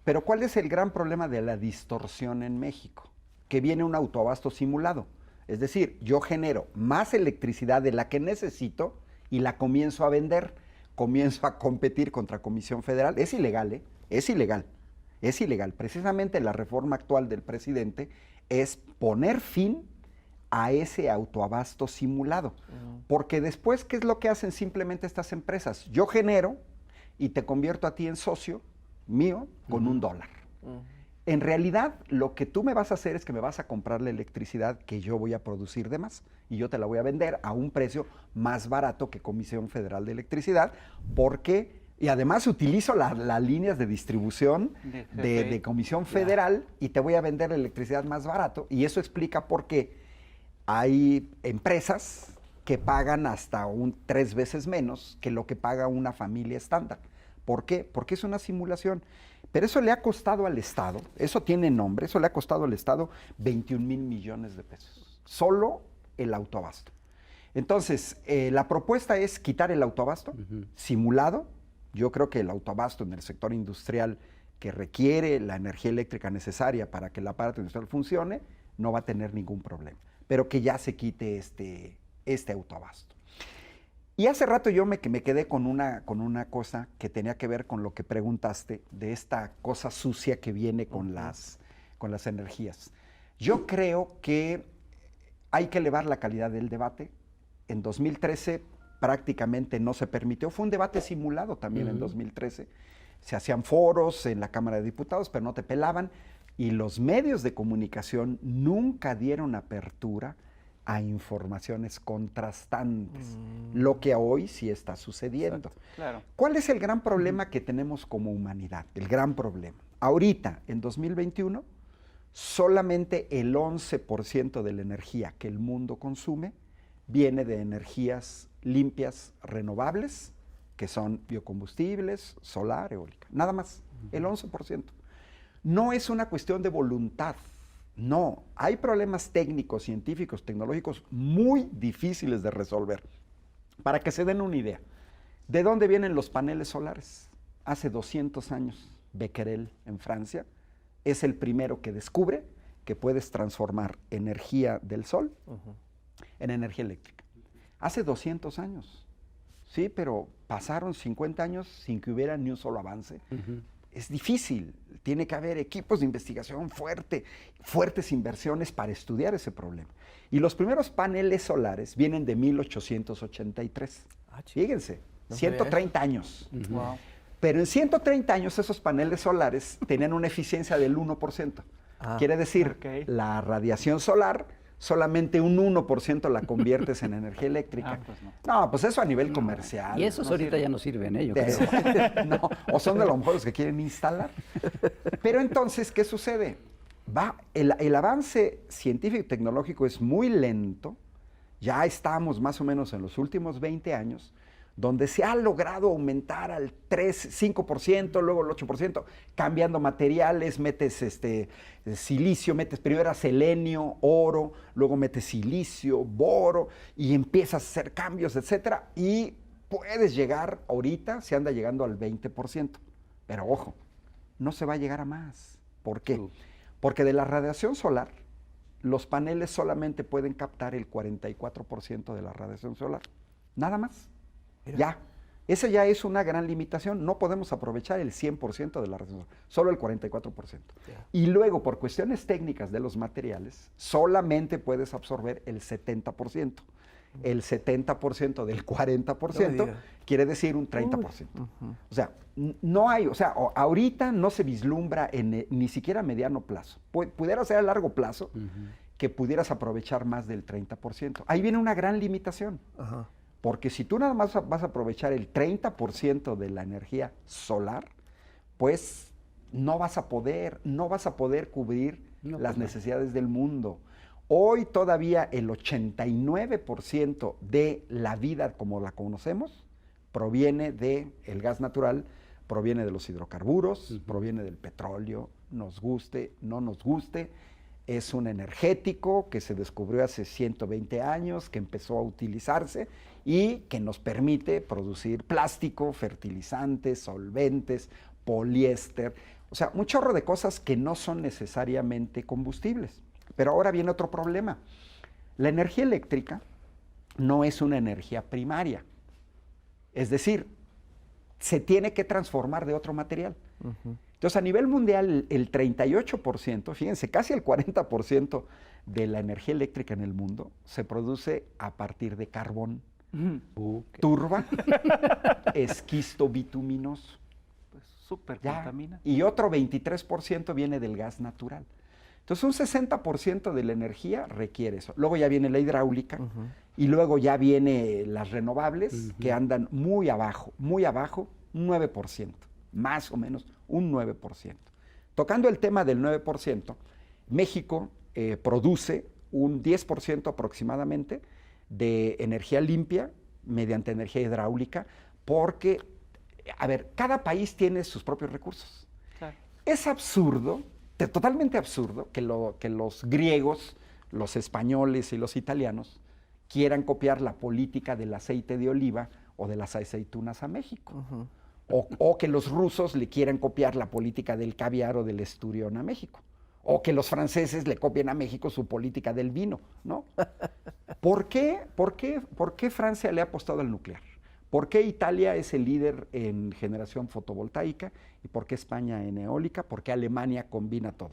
D: Pero ¿cuál es el gran problema de la distorsión en México? Que viene un autoabasto simulado. Es decir, yo genero más electricidad de la que necesito y la comienzo a vender, comienzo a competir contra Comisión Federal. Es ilegal, ¿eh? Es ilegal. Es ilegal. Precisamente la reforma actual del presidente es poner fin a ese autoabasto simulado. Porque después, ¿qué es lo que hacen simplemente estas empresas? Yo genero y te convierto a ti en socio mío con $1. En realidad, lo que tú me vas a hacer es que me vas a comprar la electricidad que yo voy a producir de más y yo te la voy a vender a un precio más barato que Comisión Federal de Electricidad, y además utilizo las líneas de distribución de Comisión Federal y te voy a vender la electricidad más barato, y eso explica por qué hay empresas que pagan hasta 3 veces menos que lo que paga una familia estándar. ¿Por qué? Porque es una simulación. Pero eso le ha costado al Estado, eso tiene nombre, eso le ha costado al Estado 21,000 millones de pesos. Solo el autoabasto. Entonces, la propuesta es quitar el autoabasto simulado. Yo creo que el autoabasto en el sector industrial que requiere la energía eléctrica necesaria para que el aparato industrial funcione, no va a tener ningún problema. pero que ya se quite este autoabasto. Y hace rato yo me quedé con una cosa que tenía que ver con lo que preguntaste, de esta cosa sucia que viene con las energías. Yo creo que hay que elevar la calidad del debate. En 2013 prácticamente no se permitió, fue un debate simulado también en 2013. Se hacían foros en la Cámara de Diputados, pero no te pelaban, y los medios de comunicación nunca dieron apertura a informaciones contrastantes, lo que hoy sí está sucediendo.
A: Exacto, claro.
D: ¿Cuál es el gran problema que tenemos como humanidad? El gran problema. Ahorita, en 2021, solamente el 11% de la energía que el mundo consume viene de energías limpias, renovables, que son biocombustibles, solar, eólica. Nada más, el 11%. No es una cuestión de voluntad. No, hay problemas técnicos, científicos, tecnológicos muy difíciles de resolver. Para que se den una idea, ¿de dónde vienen los paneles solares? Hace 200 años, Becquerel, en Francia, es el primero que descubre que puedes transformar energía del sol en energía eléctrica. Hace 200 años, sí, pero pasaron 50 años sin que hubiera ni un solo avance. Es difícil, tiene que haber equipos de investigación fuertes inversiones para estudiar ese problema. Y los primeros paneles solares vienen de 1883. Fíjense,
C: No
D: 130 años.
A: Wow.
D: Pero en 130 años esos paneles solares tenían una eficiencia del 1%. Quiere decir, la radiación solar, solamente un 1% la conviertes en energía eléctrica.
A: Pues no.
D: No, pues eso a nivel comercial.
B: Y esos ahorita ya no sirven, yo
D: De-
B: creo.
D: no, o son de los mejores que quieren instalar. Pero entonces, ¿qué sucede? El avance científico y tecnológico es muy lento. Ya estamos más o menos en los últimos 20 años, donde se ha logrado aumentar al 5%, luego el 8%, cambiando materiales, metes silicio, primero era selenio, oro, luego metes silicio, boro, y empiezas a hacer cambios, etcétera, y puedes llegar, ahorita se anda llegando al 20%, pero ojo, no se va a llegar a más. ¿Por qué? Porque de la radiación solar, los paneles solamente pueden captar el 44% de la radiación solar, nada más. Ya, esa ya es una gran limitación. No podemos aprovechar el 100% de la radiación, solo el 44%. Y luego, por cuestiones técnicas de los materiales, solamente puedes absorber el 70%. El 70% del 40% quiere decir un 30%. O sea, no hay, ahorita no se vislumbra ni siquiera a mediano plazo. Pudiera ser a largo plazo que pudieras aprovechar más del 30%. Ahí viene una gran limitación. Porque si tú nada más vas a aprovechar el 30% de la energía solar, pues no vas a poder cubrir las necesidades del mundo. Hoy todavía el 89% de la vida como la conocemos proviene del gas natural, proviene de los hidrocarburos, proviene del petróleo, nos guste, no nos guste. Es un energético que se descubrió hace 120 años, que empezó a utilizarse y que nos permite producir plástico, fertilizantes, solventes, poliéster, o sea, un chorro de cosas que no son necesariamente combustibles. Pero ahora viene otro problema. La energía eléctrica no es una energía primaria. Es decir, se tiene que transformar de otro material. Entonces, a nivel mundial, el 38%, fíjense, casi el 40% de la energía eléctrica en el mundo se produce a partir de carbón, turba, esquisto bituminoso.
A: Pues súper
D: Ya.
A: contamina.
D: Y otro 23% viene del gas natural. Entonces, un 60% de la energía requiere eso. Luego ya viene la hidráulica y luego ya viene las renovables que andan muy abajo, un 9%, más o menos un 9%. Tocando el tema del 9%, México produce un 10% aproximadamente de energía limpia mediante energía hidráulica porque, a ver, cada país tiene sus propios recursos.
A: Claro.
D: Es absurdo, totalmente absurdo, que los griegos, los españoles y los italianos quieran copiar la política del aceite de oliva o de las aceitunas a México. O que los rusos le quieran copiar la política del caviar o del esturión a México. O que los franceses le copien a México su política del vino, ¿no? ¿Por qué Francia le ha apostado al nuclear? ¿Por qué Italia es el líder en generación fotovoltaica? ¿Y por qué España en eólica? ¿Por qué Alemania combina todo?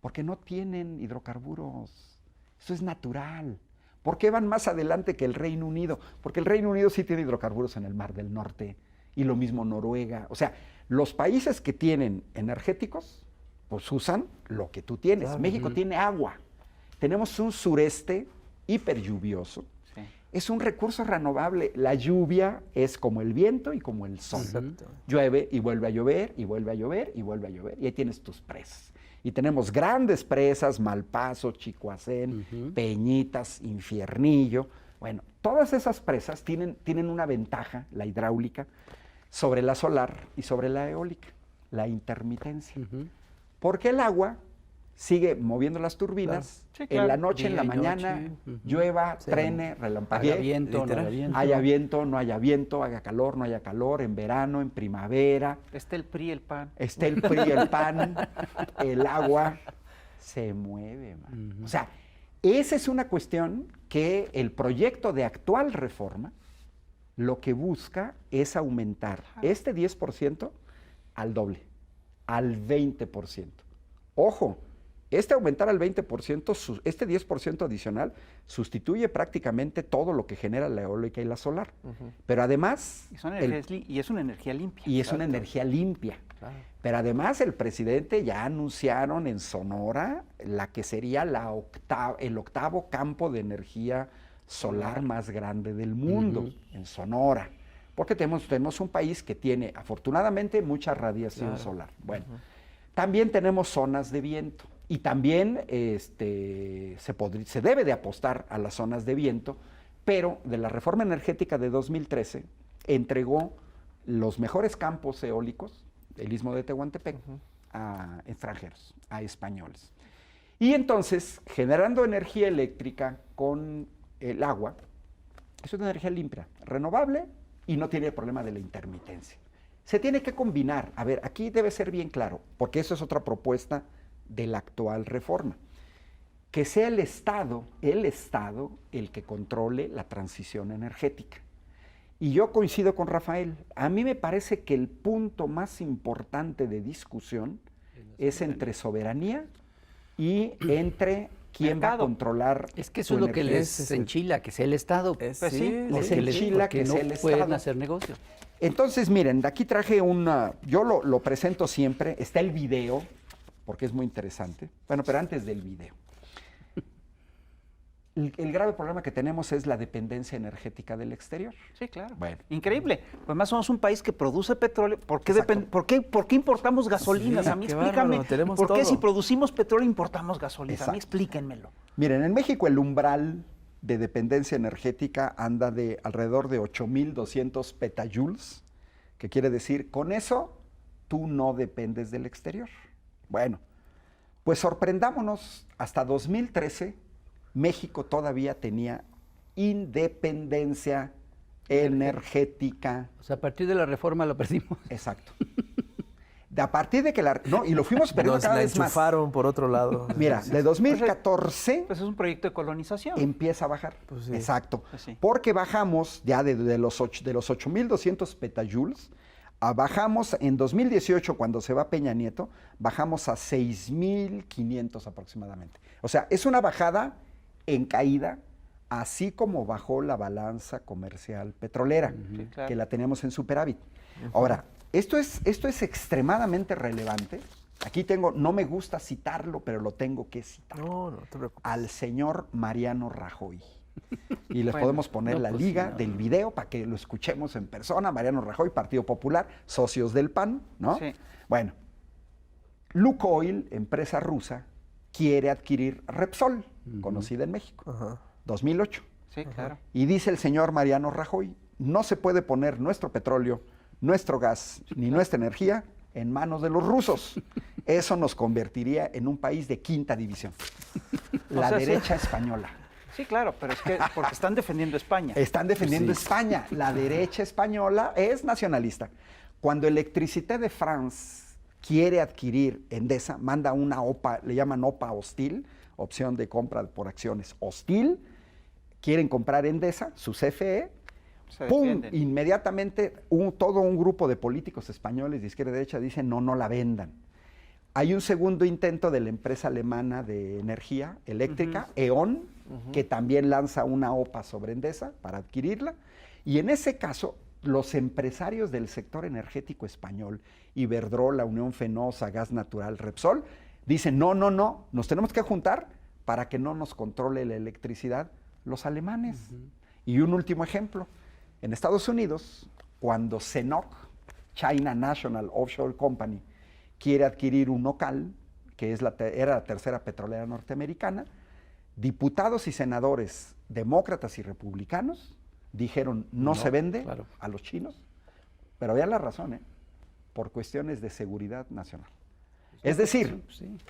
D: Porque no tienen hidrocarburos. Eso es natural. ¿Por qué van más adelante que el Reino Unido? Porque el Reino Unido sí tiene hidrocarburos en el Mar del Norte, y lo mismo Noruega. O sea, los países que tienen energéticos, pues usan lo que tú tienes.
C: Claro.
D: México tiene agua. Tenemos un sureste hiper lluvioso.
A: Sí.
D: Es un recurso renovable. La lluvia es como el viento y como el sol.
C: Exacto.
D: Llueve y vuelve a llover, y vuelve a llover, y vuelve a llover. Y ahí tienes tus presas. Y tenemos grandes presas, Malpaso, Chicoacén, Peñitas, Infiernillo. Bueno, todas esas presas tienen una ventaja, la hidráulica, sobre la solar y sobre la eólica, la intermitencia. Porque el agua sigue moviendo las turbinas,
A: Sí,
D: en
A: claro.
D: la noche, en la
B: Día y
D: mañana,
B: noche.
D: llueva,
C: Sí.
D: trene,
B: Haga
D: relampaguee,
B: viento, no haga
C: literal.
B: viento.
D: haya viento, no haya viento, haga calor, no haya calor, en verano, en primavera,
A: Está el PRI, el PAN.
D: esté el PRI, el PAN, el agua se mueve, man. O sea, esa es una cuestión que el proyecto de actual reforma lo que busca es aumentar este 10% al doble, al 20%. Ojo, aumentar al 20%, este 10% adicional sustituye prácticamente todo lo que genera la eólica y la solar. Pero además,
A: Y es una energía limpia.
D: y es una energía limpia.
C: Claro.
D: Pero además el presidente ya anunciaron en Sonora la que sería el octavo campo de energía solar más grande del mundo, en Sonora. Porque tenemos un país que tiene afortunadamente mucha radiación solar. Bueno, también tenemos zonas de viento. Y también se debe de apostar a las zonas de viento, pero de la reforma energética de 2013 entregó los mejores campos eólicos del Istmo de Tehuantepec a extranjeros, a españoles. Y entonces, generando energía eléctrica con el agua, es una energía limpia, renovable y no tiene el problema de la intermitencia. Se tiene que combinar. A ver, aquí debe ser bien claro, porque eso es otra propuesta de la actual reforma. Que sea el Estado el que controle la transición energética. Y yo coincido con Rafael. A mí me parece que el punto más importante de discusión es entre soberanía y entre quién va a
A: Mercado.
D: controlar.
B: Es que eso
D: tu
B: es lo que
D: energía.
B: les enchila, que sea el Estado.
C: Es,
A: Pues sí,
C: sí,
A: les
B: porque
D: enchila
B: porque
D: que
B: no
D: sea el
B: pueden
D: Estado.
B: hacer negocio.
D: Entonces, miren, de aquí traje yo lo presento siempre, está el video, porque es muy interesante. Bueno, pero antes del video. El grave problema que tenemos es la dependencia energética del exterior.
A: Sí, claro.
D: Bueno.
A: Increíble. Pues más somos un país que produce petróleo. ¿Por qué,
D: Exacto.
A: por qué importamos gasolinas?
C: Sí,
A: a mí
C: qué
A: explícame.
C: bárbaro, tenemos
A: ¿Por qué
C: todo.
A: si producimos petróleo importamos gasolinas? A mí
D: Exacto.
A: explíquenmelo.
D: Miren, en México el umbral de dependencia energética anda de alrededor de 8,200 petajoules, que quiere decir, con eso tú no dependes del exterior. Bueno, pues sorprendámonos, hasta 2013 México todavía tenía independencia energética.
B: O sea, a partir de la reforma lo perdimos.
D: Exacto. A partir de que y lo fuimos perdiendo
C: Nos
D: cada
C: la
D: vez más.
C: enchufaron por otro lado.
D: Mira, de 2014
A: Pues es un proyecto de colonización.
D: empieza a bajar.
C: Pues sí.
D: Exacto.
A: Pues sí.
D: Porque bajamos ya de los 8,200 petajoules, bajamos en 2018, cuando se va Peña Nieto, bajamos a 6,500 aproximadamente. O sea, es una bajada en caída, así como bajó la balanza comercial petrolera,
A: Sí, claro.
D: que la tenemos en superávit. Ahora, esto es extremadamente relevante. Aquí no me gusta citarlo, pero lo tengo que citar.
C: No te preocupes.
D: Al señor Mariano Rajoy. Y les
A: Bueno,
D: podemos poner
B: no,
D: la
B: pues,
D: liga
B: no.
D: del video para que lo escuchemos en persona. Mariano Rajoy, Partido Popular, socios del PAN, ¿no?
A: Sí.
D: Bueno, Lukoil, empresa rusa, quiere adquirir Repsol, conocida en México,
C: Ajá.
D: 2008.
A: Sí, claro.
D: Y dice el señor Mariano Rajoy, no se puede poner nuestro petróleo, nuestro gas, ni nuestra energía en manos de los rusos. Eso nos convertiría en un país de quinta división. La
A: O sea, sí.
D: derecha española.
A: Sí, claro, pero es que porque están defendiendo España.
D: Están defendiendo
C: Sí.
D: España. La derecha española es nacionalista. Cuando Electricité de France quiere adquirir Endesa, manda una OPA, le llaman OPA hostil, opción de compra por acciones hostil, quieren comprar Endesa, su CFE,
A: Se
D: ¡pum!
A: defienden.
D: Inmediatamente todo un grupo de políticos españoles de izquierda y derecha dicen no la vendan. Hay un segundo intento de la empresa alemana de energía eléctrica, E.ON, que también lanza una OPA sobre Endesa para adquirirla. Y en ese caso, los empresarios del sector energético español, Iberdrola, Unión Fenosa, Gas Natural, Repsol, dicen no, nos tenemos que juntar para que no nos controle la electricidad los alemanes. Y un último ejemplo, en Estados Unidos, cuando CNOOC, China National Offshore Company, quiere adquirir un OCAL, que era la tercera petrolera norteamericana, diputados y senadores demócratas y republicanos dijeron no se vende a los chinos, pero vean la razón, por cuestiones de seguridad nacional. Es decir,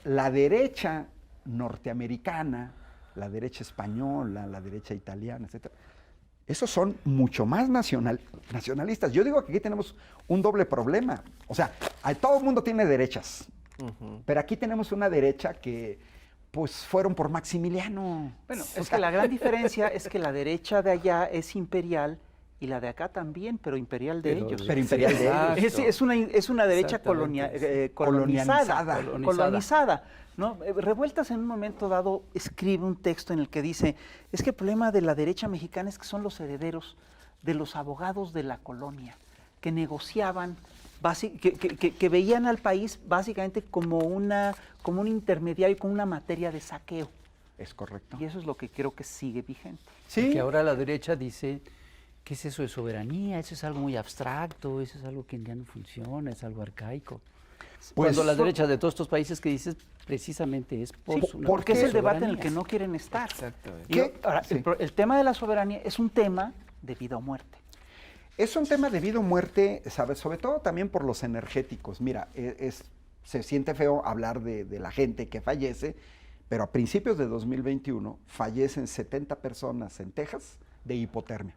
D: la derecha norteamericana, la derecha española, la derecha italiana, etcétera, esos son mucho más nacionalistas. Yo digo que aquí tenemos un doble problema. O sea, todo el mundo tiene derechas, pero aquí tenemos una derecha que, pues, fueron por Maximiliano.
A: Bueno, es que la gran diferencia es que la derecha de allá es imperial y la de acá también, pero imperial de ellos.
D: Pero imperial de ellos.
A: Es una derecha colonizada. ¿No? Revueltas en un momento dado escribe un texto en el que dice, es que el problema de la derecha mexicana es que son los herederos de los abogados de la colonia, que negociaban, que veían al país básicamente como un intermediario, como una materia de saqueo.
D: Es correcto.
A: Y eso es lo que creo que sigue vigente.
B: Sí. Que ahora la derecha dice, ¿qué es eso de soberanía? Eso es algo muy abstracto, eso es algo que ya no funciona, es algo arcaico.
D: Pues,
B: cuando la derecha de todos estos países que dices precisamente es
A: porque es el debate en el que no quieren estar.
C: Exactamente.
A: Ahora, el tema de la soberanía es un tema de vida o muerte.
D: Es un tema de vida o muerte, ¿sabes? Sobre todo también por los energéticos. Mira, se siente feo hablar de la gente que fallece, pero a principios de 2021 fallecen 70 personas en Texas de hipotermia.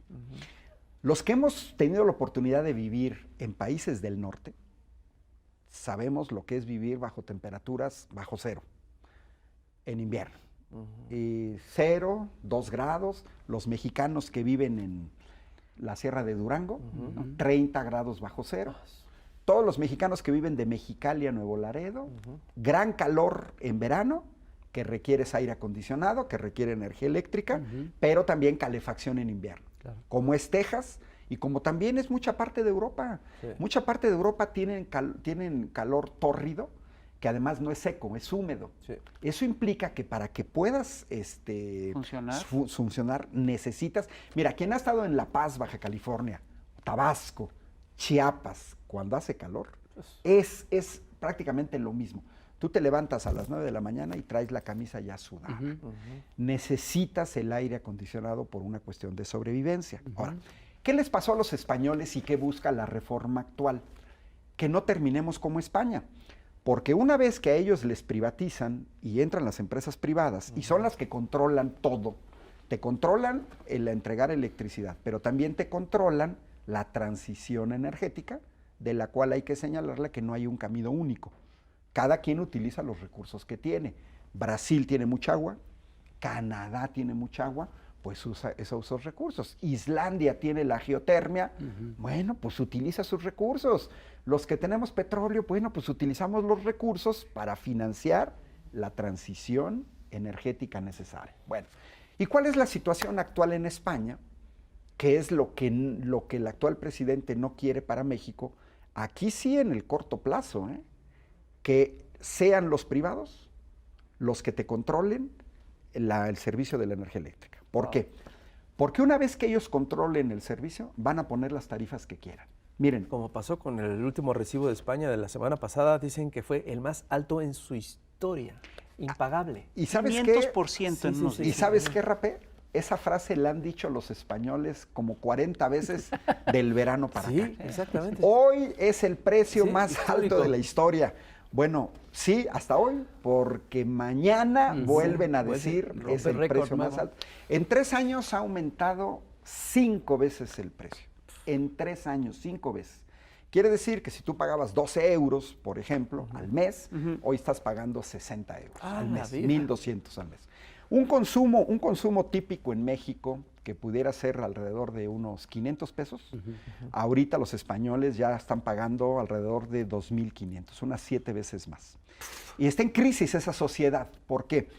D: Los que hemos tenido la oportunidad de vivir en países del norte, sabemos lo que es vivir bajo temperaturas bajo cero, en invierno. Y 0, 2 grados, los mexicanos que viven en la Sierra de Durango, 30 grados bajo cero. Todos los mexicanos que viven de Mexicali a Nuevo Laredo, gran calor en verano, que requiere aire acondicionado, que requiere energía eléctrica, pero también calefacción en invierno.
B: Claro.
D: Como es Texas, y como también es mucha parte de Europa.
C: Sí.
D: Mucha parte de Europa tienen calor tórrido, que además no es seco, es húmedo.
C: Sí.
D: Eso implica que para que puedas funcionar necesitas... Mira, quien ha estado en La Paz, Baja California, Tabasco, Chiapas, cuando hace calor, es prácticamente lo mismo. Tú te levantas a las 9 de la mañana y traes la camisa ya sudada. Necesitas el aire acondicionado por una cuestión de sobrevivencia. Ahora, ¿qué les pasó a los españoles y qué busca la reforma actual? Que no terminemos como España. Porque una vez que a ellos les privatizan y entran las empresas privadas y son las que controlan todo, te controlan el entregar electricidad, pero también te controlan la transición energética, de la cual hay que señalarle que no hay un camino único. Cada quien utiliza los recursos que tiene. Brasil tiene mucha agua, Canadá tiene mucha agua, pues usa esos recursos. Islandia tiene la geotermia, bueno, pues utiliza sus recursos. Los que tenemos petróleo, bueno, pues utilizamos los recursos para financiar la transición energética necesaria. Bueno, ¿y cuál es la situación actual en España? ¿Qué es lo que el actual presidente no quiere para México? Aquí sí en el corto plazo, que sean los privados los que te controlen el servicio de la energía eléctrica. ¿Por qué? Porque una vez que ellos controlen el servicio, van a poner las tarifas que quieran. Miren.
C: Como pasó con el último recibo de España de la semana pasada, dicen que fue el más alto en su historia. Impagable.
D: ¿Y sabes
A: 500% en unos
D: ¿Y sabes qué, Rapé? Esa frase la han dicho los españoles como 40 veces del verano para acá.
C: Sí, exactamente.
D: Hoy es el precio más alto de la historia. Bueno, sí, hasta hoy, porque mañana vuelven a decir es el precio más alto. En 3 años ha aumentado 5 veces el precio. En 3 años, 5 veces. Quiere decir que si tú pagabas 12 euros, por ejemplo, al mes, hoy estás pagando 60 euros al mes, 1,200 al mes. Un consumo típico en México que pudiera ser alrededor de unos 500 pesos, ahorita los españoles ya están pagando alrededor de 2,500, unas 7 veces más. Y está en crisis esa sociedad. ¿Por qué?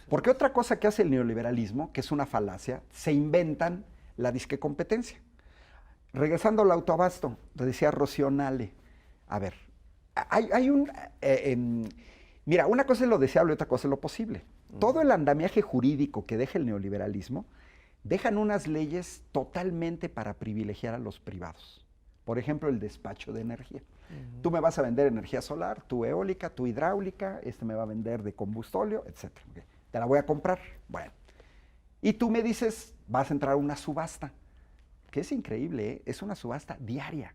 D: Porque otra cosa que hace el neoliberalismo, que es una falacia, se inventan la disque competencia. Regresando al autoabasto, lo decía Rocío Nale. A ver, mira, una cosa es lo deseable y otra cosa es lo posible. Todo el andamiaje jurídico que deja el neoliberalismo, dejan unas leyes totalmente para privilegiar a los privados. Por ejemplo, el despacho de energía. Tú me vas a vender energía solar, tú eólica, tú hidráulica, este me va a vender de combustóleo, etc. Okay. Te la voy a comprar. Bueno. Y tú me dices, vas a entrar a una subasta. Que es increíble, ¿eh? Es una subasta diaria.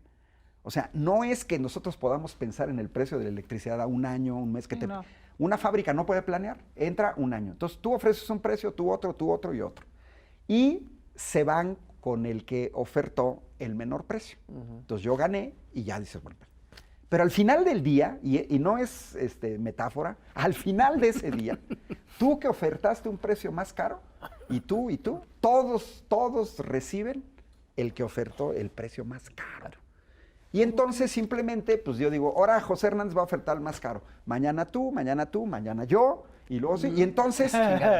D: O sea, no es que nosotros podamos pensar en el precio de la electricidad a un año, un mes que te... No. Una fábrica no puede planear, entra un año. Entonces tú ofreces un precio, tú otro y otro. Y se van con el que ofertó el menor precio. Entonces yo gané y ya dices, bueno. Pero al final del día, y no es metáfora, al final de ese día, tú que ofertaste un precio más caro, y tú, todos reciben el que ofertó el precio más caro. Y entonces simplemente, pues yo digo, ahora José Hernández va a ofertar el más caro. Mañana tú, mañana yo, y luego sí. Y entonces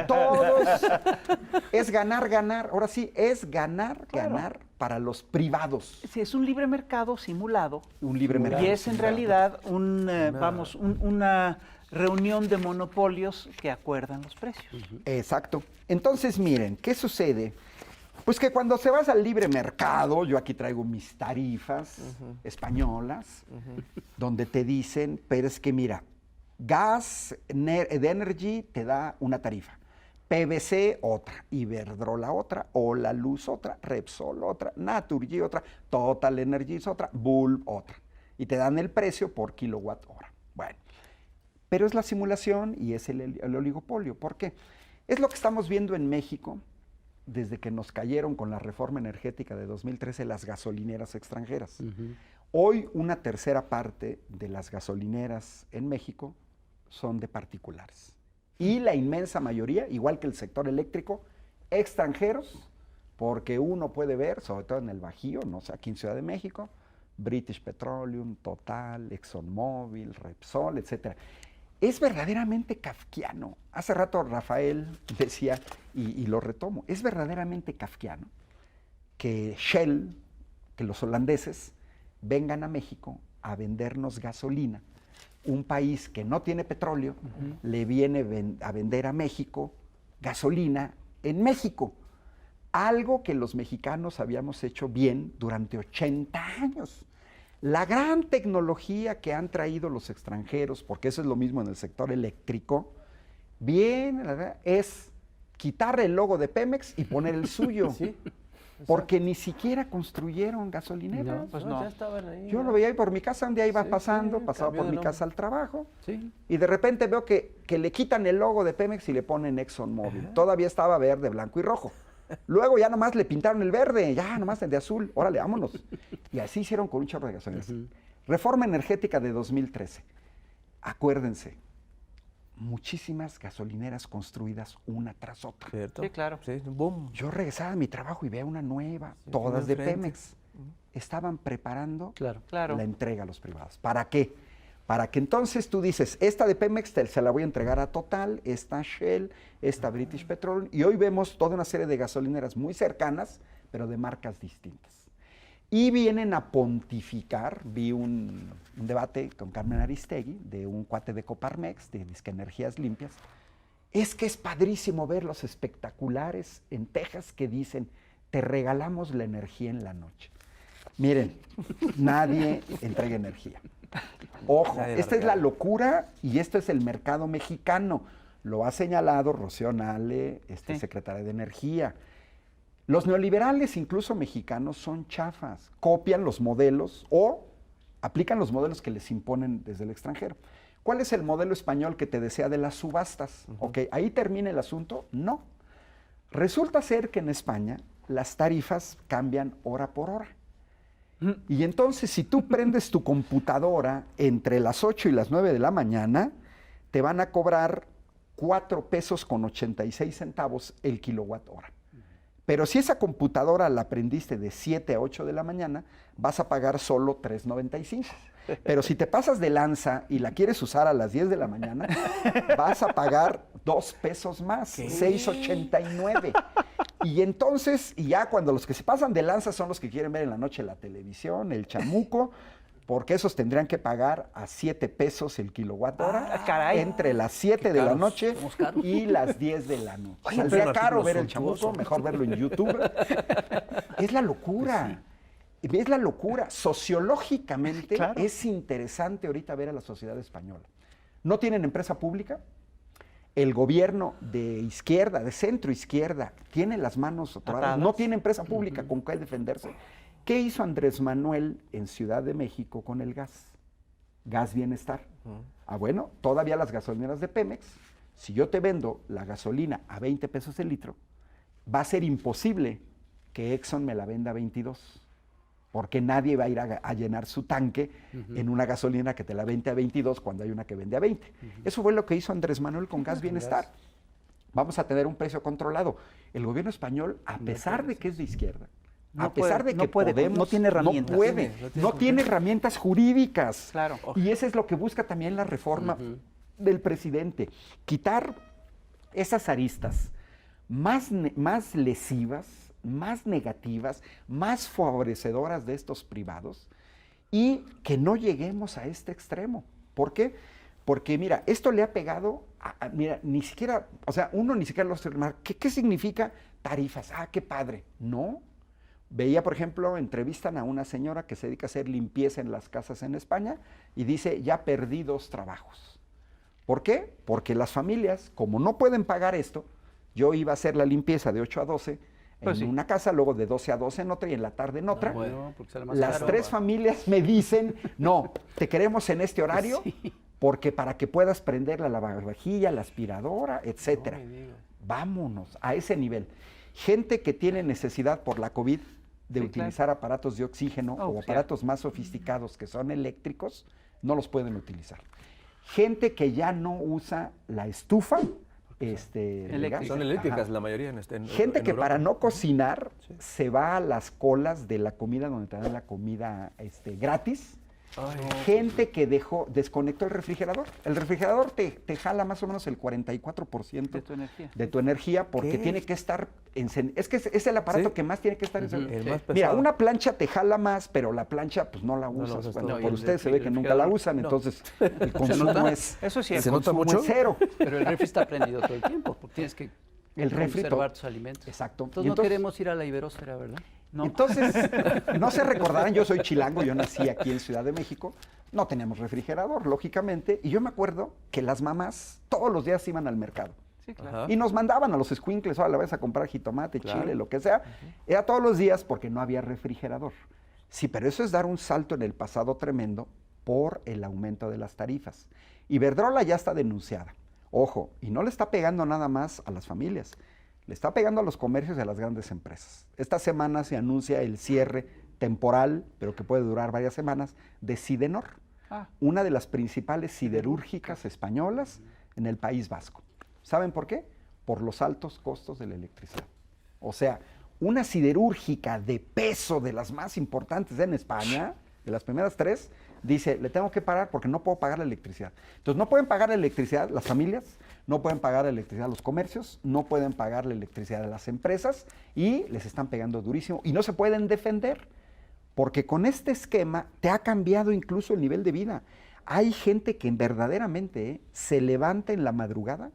D: todos es ganar. Ahora sí, es ganar para los privados.
A: Sí, es un libre mercado simulado.
D: Un libre mercado.
A: Y es en realidad una reunión de monopolios que acuerdan los precios.
D: Exacto. Entonces, miren, ¿qué sucede? Pues que cuando se vas al libre mercado, yo aquí traigo mis tarifas españolas, donde te dicen, pero es que mira, gas de Energy te da una tarifa, PVC otra, Iberdrola otra, Ola Luz otra, Repsol otra, Naturgy otra, Total Energies otra, Bulb otra. Y te dan el precio por kilowatt hora. Bueno, pero es la simulación y es el oligopolio. ¿Por qué? Es lo que estamos viendo en México desde que nos cayeron con la reforma energética de 2013 las gasolineras extranjeras. Hoy una tercera parte de las gasolineras en México son de particulares. Y la inmensa mayoría, igual que el sector eléctrico, extranjeros, porque uno puede ver, sobre todo en el Bajío, no sé, aquí en Ciudad de México, British Petroleum, Total, ExxonMobil, Repsol, etcétera. Es verdaderamente kafkiano. Hace rato Rafael decía, y lo retomo, es verdaderamente kafkiano que Shell, que los holandeses, vengan a México a vendernos gasolina. Un país que no tiene petróleo le viene a vender a México gasolina en México. Algo que los mexicanos habíamos hecho bien durante 80 años. La gran tecnología que han traído los extranjeros, porque eso es lo mismo en el sector eléctrico, es quitar el logo de Pemex y poner el suyo. ¿Sí? Porque ni siquiera construyeron gasolineras.
C: No, pues no. Ya estaban ahí.
D: Yo lo veía ahí por mi casa, un día iba pasaba por mi casa al trabajo, y de repente veo que le quitan el logo de Pemex y le ponen ExxonMobil. Todavía estaba verde, blanco y rojo. Luego ya nomás le pintaron el verde, ya nomás el de azul, órale, vámonos. Y así hicieron con un chorro de gasolineras. Reforma energética de 2013. Acuérdense, muchísimas gasolineras construidas una tras otra.
C: ¿Cierto?
A: Sí, claro.
C: Sí, boom.
D: Yo regresaba a mi trabajo y veía una nueva, todas de Pemex. Estaban preparando la entrega a los privados. ¿Para qué? Para que entonces tú dices, esta de Pemex se la voy a entregar a Total, esta Shell, esta British Petroleum, y hoy vemos toda una serie de gasolineras muy cercanas, pero de marcas distintas. Y vienen a pontificar, vi un debate con Carmen Aristegui, de un cuate de Coparmex, de Disque Energías Limpias. Es que es padrísimo ver los espectaculares en Texas que dicen, te regalamos la energía en la noche. Miren, nadie entrega energía. Ojo, esta es la locura y esto es el mercado mexicano. Lo ha señalado Rocío Nale, secretaria de Energía. Los neoliberales, incluso mexicanos, son chafas. Copian los modelos o aplican los modelos que les imponen desde el extranjero. ¿Cuál es el modelo español que te decía de las subastas? ¿Ok? ¿Ahí termina el asunto? No. Resulta ser que en España las tarifas cambian hora por hora. Y entonces, si tú prendes tu computadora entre las 8 y las 9 de la mañana, te van a cobrar 4 pesos con 86 centavos el kilowatt hora. Pero si esa computadora la prendiste de 7 a 8 de la mañana, vas a pagar solo 3.95. Pero si te pasas de lanza y la quieres usar a las 10 de la mañana, vas a pagar 2 pesos más, 6.89. Y entonces, y ya cuando los que se pasan de lanza son los que quieren ver en la noche la televisión, el chamuco, porque esos tendrían que pagar a 7 pesos el kilowatt hora
A: caray.
D: entre las 7 de la noche y las 10 de la noche.
C: Ay,
D: Saldría
C: pero
D: caro
C: artículo
D: ver el
C: suntuoso.
D: chamuco, mejor verlo en YouTube. Es la locura. Es la locura. Sociológicamente
A: Claro.
D: es interesante ahorita ver a la sociedad española. No tienen empresa pública. El gobierno de izquierda, de centro izquierda, tiene las manos atoradas.
A: Atadas.
D: No tiene empresa pública con qué defenderse. ¿Qué hizo Andrés Manuel en Ciudad de México con el gas? Gas Bienestar. Ah, bueno, todavía las gasolineras de Pemex, si yo te vendo la gasolina a 20 pesos el litro, va a ser imposible que Exxon me la venda a 22. Porque nadie va a ir a llenar su tanque en una gasolina que te la vende a 22 cuando hay una que vende a 20. Eso fue lo que hizo Andrés Manuel con Gas Bienestar. Vamos a tener un precio controlado. El gobierno español, a pesar de que es de izquierda,
A: No
D: a pesar
A: puede,
D: de
A: no
D: que
A: puede,
D: Podemos,
A: no tiene herramientas.
D: no puede, no tiene herramientas jurídicas.
A: Claro.
D: Y eso es lo que busca también la reforma del presidente. Quitar esas aristas más lesivas, más negativas, más favorecedoras de estos privados y que no lleguemos a este extremo. ¿Por qué? Porque, mira, esto le ha pegado, mira, ni siquiera, o sea, uno ni siquiera lo sabe. ¿Qué significa tarifas? Ah, qué padre. No. Veía, por ejemplo, entrevistan a una señora que se dedica a hacer limpieza en las casas en España y dice, ya perdí 2 trabajos. ¿Por qué? Porque las familias, como no pueden pagar esto, yo iba a hacer la limpieza de 8 a 12
A: Pues
D: en
A: sí.
D: una casa, luego de 12 a 12 en otra y en la tarde en otra.
B: Bueno, porque sale más
D: Las
B: caro.
D: 3 familias me dicen, no, te queremos en este horario porque para que puedas prender la lavavajilla, la aspiradora, etcétera. Vámonos a ese nivel. Gente que tiene necesidad por la COVID de
A: Sí,
D: utilizar aparatos de oxígeno o
A: sí.
D: aparatos más sofisticados que son eléctricos, no los pueden utilizar. Gente que ya no usa la estufa, de gas.
C: Son eléctricas
D: Ajá.
C: la mayoría en
D: Gente que
C: Europa.
D: para no cocinar se va a las colas de la comida donde te dan la comida gratis.
C: Ay,
D: Gente que desconectó el refrigerador. El refrigerador te jala más o menos el 44%
A: De tu energía.
D: de tu energía porque
C: ¿Qué?
D: tiene que estar es que es el aparato
C: Sí.
D: que más tiene que estar encendido.
C: el más
D: Mira,
C: pesado.
D: una plancha te jala más, pero la plancha pues no la
C: la
D: usas.
C: usas
D: Bueno,
C: todo.
D: por
B: Y el
D: ustedes se ve que nunca la
B: refrigerador,
D: usan,
C: no.
D: entonces el consumo
B: nota?
D: es
A: Eso es cierto.
C: ¿Se nota
D: consumo
C: mucho?
D: es cero.
B: Pero el refri está prendido todo el tiempo, porque tienes que
D: El refri
B: conservar
D: todo.
B: tus alimentos.
D: Exacto.
B: Entonces
D: Y
B: no
D: entonces-
B: queremos ir a la Iberósfera, ¿verdad?
A: No.
D: Entonces, no se recordarán, yo soy chilango, yo nací aquí en Ciudad de México, no teníamos refrigerador, lógicamente, y yo me acuerdo que las mamás todos los días iban al mercado.
A: Sí, claro.
C: Ajá.
D: Y nos mandaban a los escuincles, ahora la vas a comprar jitomate,
C: Claro.
D: chile, lo que sea. Era todos los días porque no había refrigerador. Sí, pero eso es dar un salto en el pasado tremendo por el aumento de las tarifas. Iberdrola ya está denunciada. Ojo, y no le está pegando nada más a las familias, le está pegando a los comercios y a las grandes empresas. Esta semana se anuncia el cierre temporal, pero que puede durar varias semanas, de Sidenor,
A: Ah.
D: una de las principales siderúrgicas españolas en el País Vasco. ¿Saben por qué? Por los altos costos de la electricidad. O sea, una siderúrgica de peso, de las más importantes en España, de las primeras 3, dice, le tengo que parar porque no puedo pagar la electricidad. Entonces, no pueden pagar la electricidad las familias, no pueden pagar la electricidad los comercios, no pueden pagar la electricidad a las empresas y les están pegando durísimo y no se pueden defender. Porque con este esquema te ha cambiado incluso el nivel de vida. Hay gente que verdaderamente se levanta en la madrugada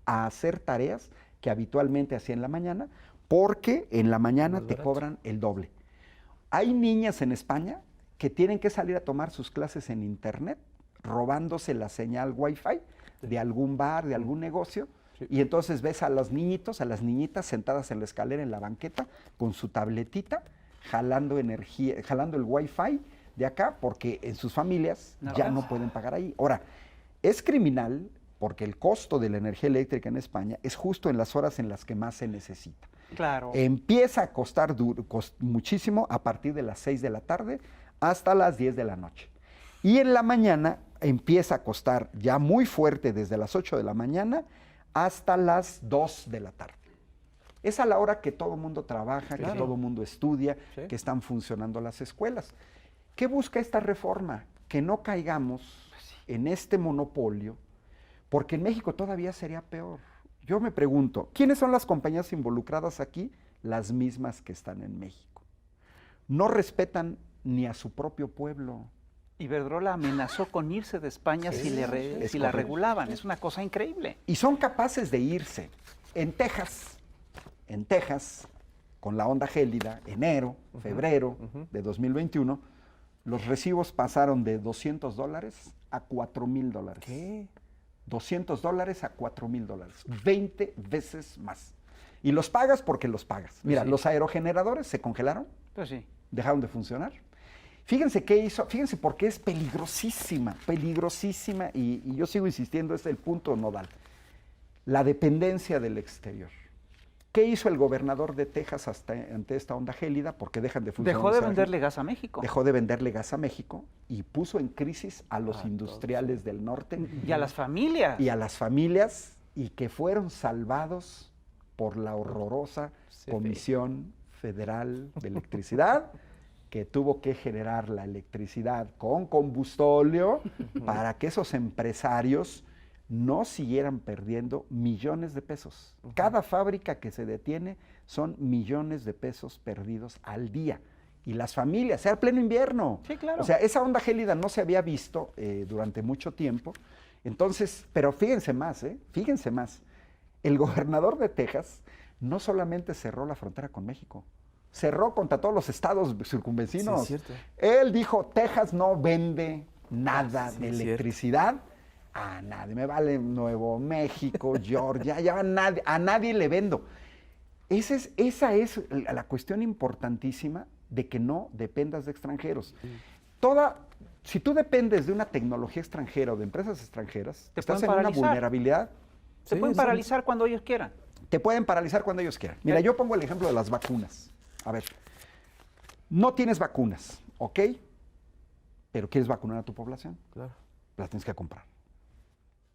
D: a hacer tareas que habitualmente hacía en la mañana, porque en la mañana te cobran el doble. Hay niñas en España que tienen que salir a tomar sus clases en internet, robándose la señal Wi-Fi de algún bar, de algún negocio, y entonces ves a los niñitos, a las niñitas sentadas en la escalera, en la banqueta, con su tabletita, jalando energía, jalando el Wi-Fi de acá, porque en sus familias ya no pueden pagar ahí. Ahora, es criminal porque el costo de la energía eléctrica en España es justo en las horas en las que más se necesita.
A: Claro.
D: Empieza a costar muchísimo a partir de las 6 de la tarde hasta las 10 de la noche. Y en la mañana empieza a costar ya muy fuerte desde las 8 de la mañana hasta las 2 de la tarde. Es a la hora que todo el mundo trabaja,
C: Claro.
D: que todo el mundo estudia,
C: Sí.
D: que están funcionando las escuelas. ¿Qué busca esta reforma? Que no caigamos en este monopolio, porque en México todavía sería peor. Yo me pregunto, ¿quiénes son las compañías involucradas aquí? Las mismas que están en México. No respetan ni a su propio pueblo.
A: Iberdrola amenazó con irse de España
D: Sí,
A: si la
D: correcto.
A: regulaban. Es una cosa increíble.
D: Y son capaces de irse. En Texas, con la onda gélida, enero, febrero de 2021, los recibos pasaron de $200 a $4,000.
C: ¿Qué?
D: $200 a $4,000. 20 veces más. Y los pagas porque los pagas. Mira,
C: Sí.
D: los aerogeneradores se congelaron,
A: Pues sí.
D: dejaron de funcionar. Fíjense qué hizo, fíjense por qué es peligrosísima, peligrosísima, y yo sigo insistiendo, es el punto nodal. La dependencia del exterior. ¿Qué hizo el gobernador de Texas ante esta onda gélida? Porque dejan de funcionar.
A: Dejó de
D: los
A: venderle gas a México.
D: Dejó de venderle gas a México y puso en crisis a los industriales del norte
A: Y a las familias.
D: y a las familias, y que fueron salvados por la horrorosa
C: CFE.
D: Comisión Federal de Electricidad, que tuvo que generar la electricidad con combustóleo para que esos empresarios no siguieran perdiendo millones de pesos. Cada fábrica que se detiene son millones de pesos perdidos al día. Y las familias, sea pleno invierno.
A: Sí, claro.
D: O sea, esa onda gélida no se había visto durante mucho tiempo. Entonces, pero fíjense más, fíjense más. El gobernador de Texas no solamente cerró la frontera con México, cerró contra todos los estados circunvecinos.
C: Sí, es cierto.
D: Él dijo, Texas no vende nada
C: Sí,
D: de
C: es cierto.
D: electricidad a nadie. Me vale Nuevo México, Georgia, ya a nadie le vendo. Esa es la cuestión importantísima de que no dependas de extranjeros. Si tú dependes de una tecnología extranjera o de empresas extranjeras,
A: Te
D: estás
A: pueden
D: en una
A: paralizar.
D: vulnerabilidad.
A: Se
C: Sí,
A: pueden
C: sí.
A: paralizar cuando ellos quieran.
D: Te pueden paralizar cuando ellos quieran. Mira, yo pongo el ejemplo de las vacunas. A ver, no tienes vacunas, ¿ok? Pero quieres vacunar a tu población,
C: Claro.
D: las tienes que comprar.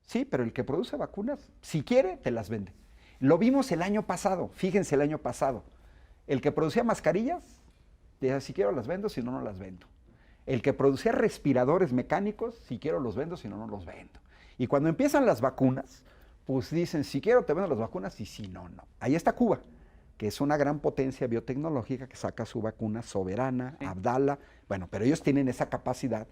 D: Sí, pero el que produce vacunas, si quiere, te las vende. Lo vimos el año pasado, fíjense el año pasado. El que producía mascarillas, decía, si quiero las vendo, si no, no las vendo. El que producía respiradores mecánicos, si quiero los vendo, si no, no los vendo. Y cuando empiezan las vacunas, pues dicen, si quiero te vendo las vacunas, y si no, no. Ahí está Cuba, que es una gran potencia biotecnológica que saca su vacuna soberana,
A: Sí.
D: Abdala. Bueno, pero ellos tienen esa capacidad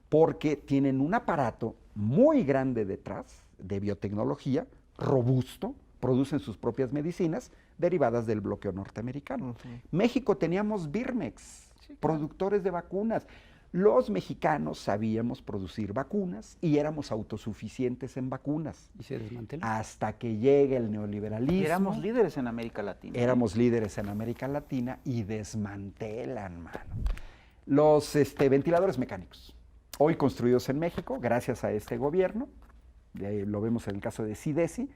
D: porque tienen un aparato muy grande detrás de biotecnología, robusto, producen sus propias medicinas derivadas del bloqueo norteamericano. México teníamos Birmex, productores de vacunas. Los mexicanos sabíamos producir vacunas y éramos autosuficientes en vacunas.
B: Y se desmanteló.
D: Hasta que llegue el neoliberalismo.
A: Y éramos líderes en América Latina.
D: Éramos líderes en América Latina y desmantelan, mano. Los ventiladores mecánicos, hoy construidos en México, gracias a este gobierno, lo vemos en el caso de SIDESI,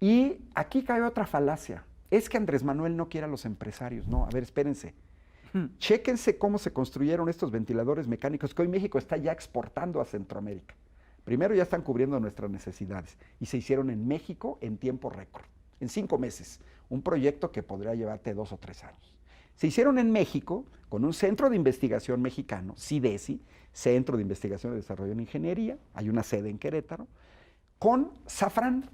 D: y aquí cae otra falacia. Es que Andrés Manuel no quiere a los empresarios. No, a ver, espérense. Chéquense cómo se construyeron estos ventiladores mecánicos que hoy México está ya exportando a Centroamérica. Primero ya están cubriendo nuestras necesidades y se hicieron en México en tiempo récord, en 5 meses. Un proyecto que podría llevarte 2 o 3 años. Se hicieron en México con un centro de investigación mexicano, CIDESI, Centro de Investigación y Desarrollo en Ingeniería, hay una sede en Querétaro, con Safran.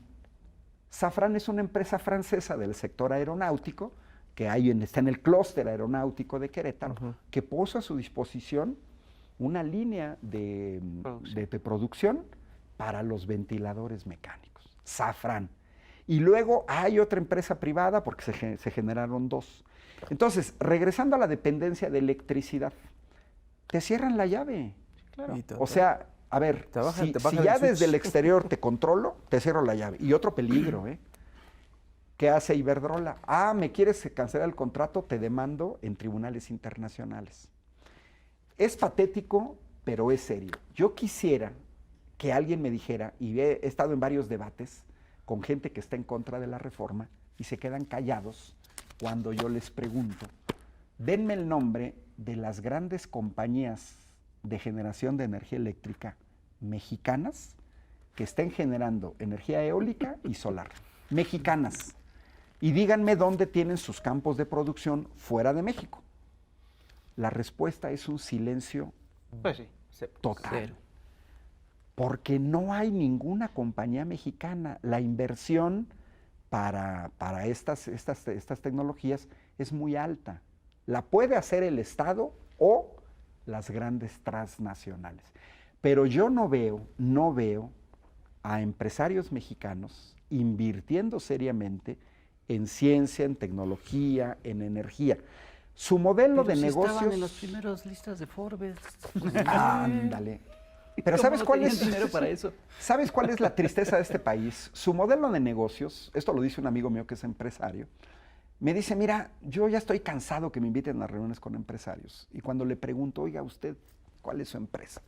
D: Safran es una empresa francesa del sector aeronáutico que está en el clúster aeronáutico de Querétaro, que puso a su disposición una línea de producción para los ventiladores mecánicos, Safran. Y luego hay otra empresa privada porque se generaron 2. Entonces, regresando a la dependencia de electricidad, te cierran la llave.
A: Claro.
D: O sea, a ver,
C: Te bajan-
D: si
C: te bajan
D: ya
C: el switch.
D: desde el exterior te controlo, te cierro la llave. Y otro peligro, ¿eh? ¿Qué hace Iberdrola? ¿Me quieres cancelar el contrato? Te demando en tribunales internacionales. Es patético, pero es serio. Yo quisiera que alguien me dijera, y he estado en varios debates con gente que está en contra de la reforma y se quedan callados cuando yo les pregunto, denme el nombre de las grandes compañías de generación de energía eléctrica mexicanas que estén generando energía eólica y solar. Mexicanas. Y díganme dónde tienen sus campos de producción fuera de México. La respuesta es un silencio
A: Pues sí.
D: total.
B: Cero.
D: Porque no hay ninguna compañía mexicana. La inversión para estas tecnologías es muy alta. La puede hacer el Estado o las grandes transnacionales. Pero yo no veo a empresarios mexicanos invirtiendo seriamente en ciencia, en tecnología, en energía. Su modelo de
B: Pero si
D: negocios...
B: estaban en las primeras listas de Forbes.
D: Ándale. Pero
B: ¿Cómo
D: ¿sabes
B: no
D: cuál
B: tenían
D: es?
B: dinero para eso?
D: ¿Sabes cuál es la tristeza de este país? Su modelo de negocios, esto lo dice un amigo mío que es empresario, me dice, mira, yo ya estoy cansado que me inviten a reuniones con empresarios. Y cuando le pregunto, oiga, ¿usted cuál es su empresa?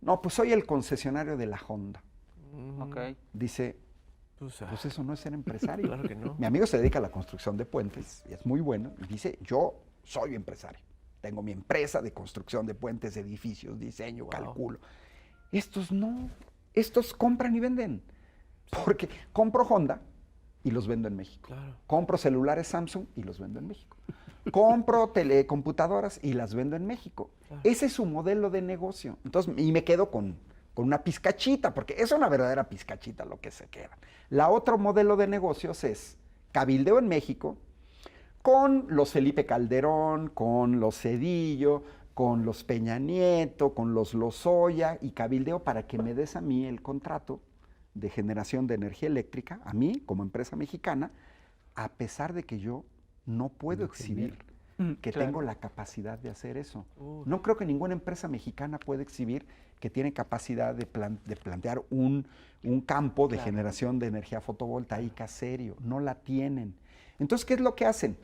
D: No, pues soy el concesionario de la Honda.
A: Ok.
D: Dice,
C: Pues,
D: pues eso no es ser empresario.
C: Claro que no.
D: Mi amigo se dedica a la construcción de puentes y es muy bueno. Y dice, yo soy empresario. Tengo mi empresa de construcción de puentes, edificios, diseño, calculo. Estos no. Estos compran y venden. Porque compro Honda y los vendo en México.
C: Claro.
D: Compro celulares Samsung y los vendo en México. Compro telecomputadoras y las vendo en México. Ese es su modelo de negocio. Entonces, y me quedo con una pizcachita, porque es una verdadera pizcachita lo que se queda. La otro modelo de negocios es cabildeo en México con los Felipe Calderón, con los Zedillo, con los Peña Nieto, con los Lozoya, y cabildeo para que me des a mí el contrato de generación de energía eléctrica, a mí como empresa mexicana, a pesar de que yo no puedo exhibir que
A: claro.
D: tengo la capacidad de hacer eso. No creo que ninguna empresa mexicana pueda exhibir que tiene capacidad de plantear un campo de generación de energía fotovoltaica serio. No la tienen. Entonces, ¿qué es lo que hacen?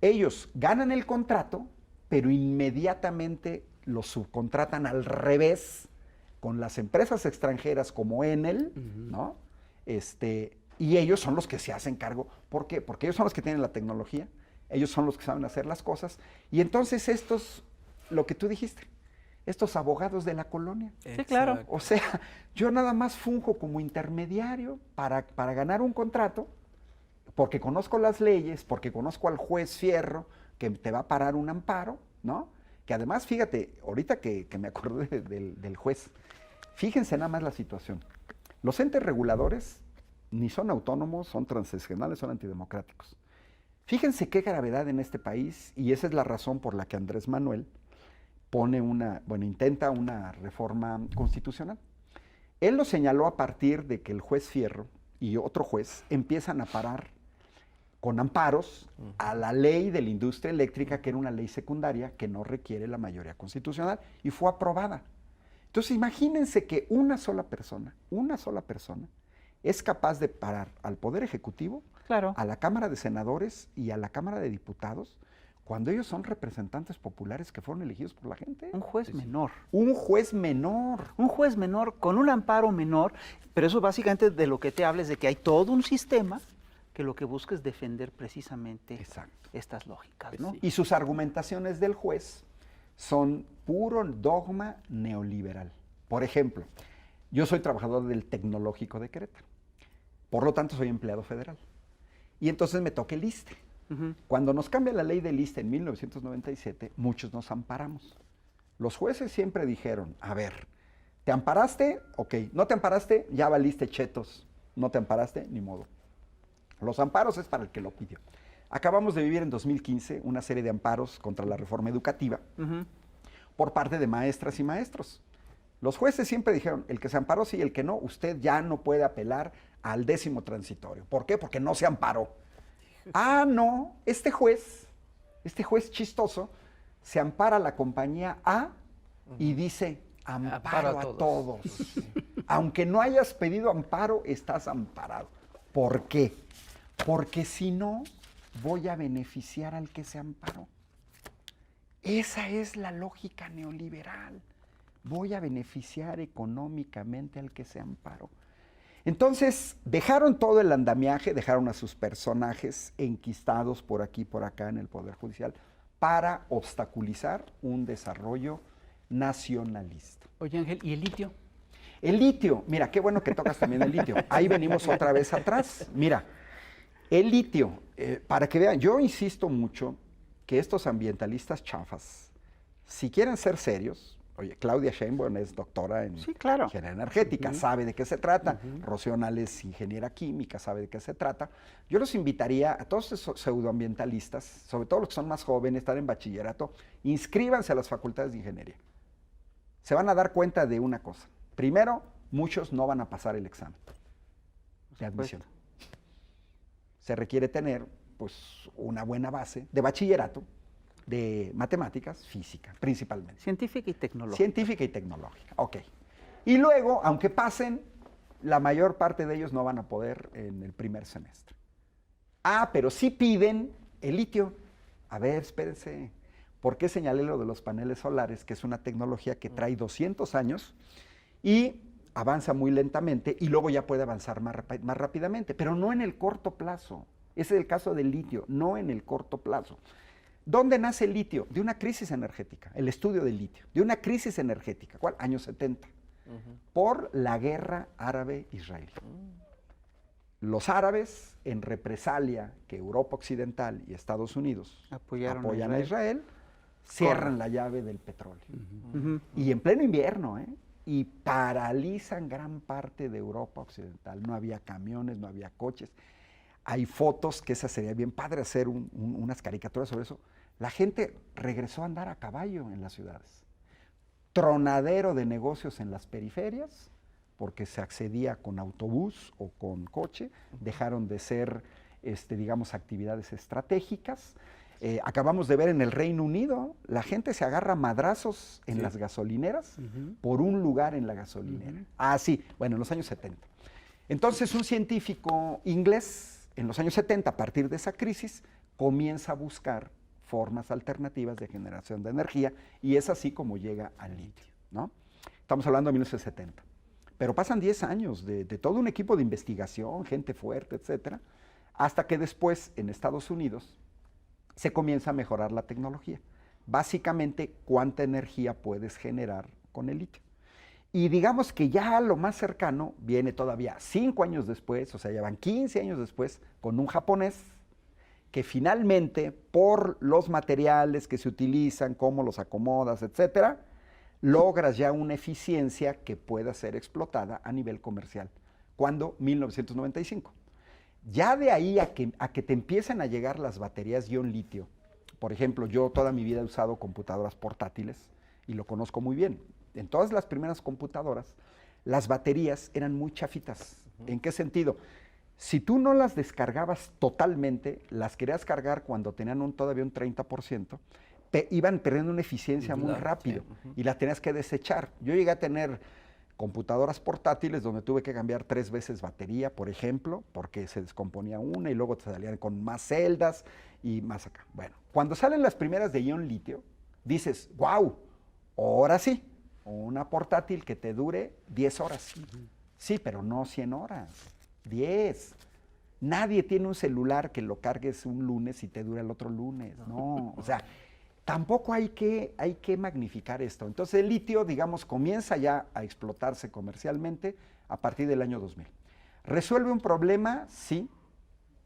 D: Ellos ganan el contrato, pero inmediatamente lo subcontratan al revés con las empresas extranjeras como Enel, ¿no? Y ellos son los que se hacen cargo. ¿Por qué? Porque ellos son los que tienen la tecnología, ellos son los que saben hacer las cosas. Y entonces estos, lo que tú dijiste, estos abogados de la colonia.
A: Sí, claro.
C: Exacto.
D: O sea, yo nada más funjo como intermediario para ganar un contrato, porque conozco las leyes, porque conozco al juez Fierro, que te va a parar un amparo, ¿no? Que además, fíjate, ahorita que me acordé del juez, fíjense nada más la situación. Los entes reguladores ni son autónomos, son transaccionales, son antidemocráticos. Fíjense qué gravedad en este país, y esa es la razón por la que Andrés Manuel intenta una reforma constitucional. Él lo señaló a partir de que el juez Fierro y otro juez empiezan a parar con amparos a la ley de la industria eléctrica, que era una ley secundaria que no requiere la mayoría constitucional, y fue aprobada. Entonces imagínense que una sola persona es capaz de parar al Poder Ejecutivo,
A: Claro.
D: a la Cámara de Senadores y a la Cámara de Diputados, cuando ellos son representantes populares que fueron elegidos por la gente.
A: Un juez menor.
D: Un juez menor.
A: Un juez menor con un amparo menor, pero eso básicamente de lo que te hables de que hay todo un sistema que lo que busca es defender precisamente
D: Exacto.
A: estas lógicas, ¿no?
D: Y sus argumentaciones del juez son puro dogma neoliberal. Por ejemplo, yo soy trabajador del Tecnológico de Querétaro, por lo tanto soy empleado federal. Y entonces me toca el ISSSTE. Cuando nos cambia la ley del ISSSTE en 1997, muchos nos amparamos. Los jueces siempre dijeron, a ver, ¿te amparaste? Ok. ¿No te amparaste? Ya valiste chetos. ¿No te amparaste? Ni modo. Los amparos es para el que lo pidió. Acabamos de vivir en 2015 una serie de amparos contra la reforma educativa por parte de maestras y maestros. Los jueces siempre dijeron, el que se amparó sí, el que no, usted ya no puede apelar al 10º transitorio. ¿Por qué? Porque no se amparó. Ah, no, este juez chistoso, se ampara a la compañía A y dice, amparo a todos. Aunque no hayas pedido amparo, estás amparado. ¿Por qué? Porque si no, voy a beneficiar al que se amparó. Esa es la lógica neoliberal. Voy a beneficiar económicamente al que se amparó. Entonces, dejaron todo el andamiaje, dejaron a sus personajes enquistados por aquí y por acá en el Poder Judicial para obstaculizar un desarrollo nacionalista.
B: Oye, Ángel, ¿y el litio?
D: El litio, mira, qué bueno que tocas también el litio. Ahí venimos otra vez atrás. Mira, el litio, para que vean, yo insisto mucho que estos ambientalistas chafas, si quieren ser serios, oye, Claudia Sheinbaum es doctora en
A: Sí, claro.
D: ingeniería energética, sabe de qué se trata. Rocío Nale es ingeniera química, sabe de qué se trata. Yo los invitaría a todos estos pseudoambientalistas, sobre todo los que son más jóvenes, están en bachillerato, inscríbanse a las facultades de ingeniería. Se van a dar cuenta de una cosa. Primero, muchos no van a pasar el examen de admisión. Se requiere tener, pues, una buena base de bachillerato, de matemáticas, física, principalmente.
A: Científica y tecnológica.
D: Científica y tecnológica, ok. Y luego, aunque pasen, la mayor parte de ellos no van a poder en el primer semestre. Ah, pero sí piden el litio. A ver, espérense. ¿Por qué señalé lo de los paneles solares? Que es una tecnología que trae 200 años y avanza muy lentamente y luego ya puede avanzar más rápidamente, pero no en el corto plazo. Ese es el caso del litio, no en el corto plazo. ¿Dónde nace el litio? De una crisis energética, el estudio del litio, de una crisis energética. ¿Cuál? Años 70, por la guerra árabe-israelí. Los árabes, en represalia que Europa Occidental y Estados Unidos apoyan a Israel, cierran la llave del petróleo. Y en pleno invierno, y paralizan gran parte de Europa Occidental. No había camiones, no había coches. Hay fotos, que esa sería bien padre hacer unas caricaturas sobre eso. La gente regresó a andar a caballo en las ciudades. Tronadero de negocios en las periferias, porque se accedía con autobús o con coche. Dejaron de ser, digamos, actividades estratégicas. Acabamos de ver en el Reino Unido, la gente se agarra a madrazos en las gasolineras por un lugar en la gasolinera. Ah, sí, bueno, en los años 70. Entonces, un científico inglés, en los años 70, a partir de esa crisis, comienza a buscar formas alternativas de generación de energía y es así como llega al litio, ¿no? Estamos hablando de 1970. Pero pasan 10 años de todo un equipo de investigación, gente fuerte, etcétera, hasta que después, en Estados Unidos, se comienza a mejorar la tecnología. Básicamente, cuánta energía puedes generar con el litio. Y digamos que ya lo más cercano viene todavía 5 años después, o sea, ya van 15 años después, con un japonés que finalmente, por los materiales que se utilizan, cómo los acomodas, etcétera, logras ya una eficiencia que pueda ser explotada a nivel comercial. ¿Cuándo? 1995. Ya de ahí a que te empiecen a llegar las baterías ion litio, por ejemplo, yo toda mi vida he usado computadoras portátiles y lo conozco muy bien. En todas las primeras computadoras, las baterías eran muy chafitas. ¿En qué sentido? Si tú no las descargabas totalmente, las querías cargar cuando tenían todavía un 30%, iban perdiendo una eficiencia muy rápido y las tenías que desechar. Yo llegué a tener computadoras portátiles donde tuve que cambiar 3 veces batería, por ejemplo, porque se descomponía una y luego te salían con más celdas y más acá. Bueno, cuando salen las primeras de ion litio, dices, wow, ahora sí, una portátil que te dure 10 horas. Sí, pero no 100 horas, 10. Nadie tiene un celular que lo cargues un lunes y te dure el otro lunes, no, o sea, tampoco hay que magnificar esto. Entonces el litio, digamos, comienza ya a explotarse comercialmente a partir del año 2000. ¿Resuelve un problema? Sí.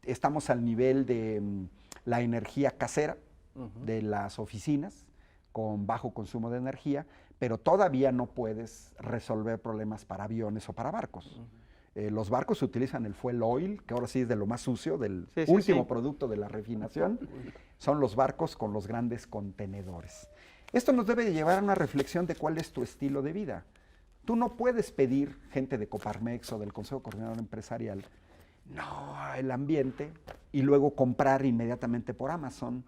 D: Estamos al nivel de la energía casera de las oficinas, con bajo consumo de energía, pero todavía no puedes resolver problemas para aviones o para barcos. Los barcos utilizan el fuel oil, que ahora sí es de lo más sucio, del último producto de la refinación. Son los barcos con los grandes contenedores. Esto nos debe de llevar a una reflexión de cuál es tu estilo de vida. Tú no puedes pedir, gente de Coparmex o del Consejo Coordinador Empresarial, no, el ambiente, y luego comprar inmediatamente por Amazon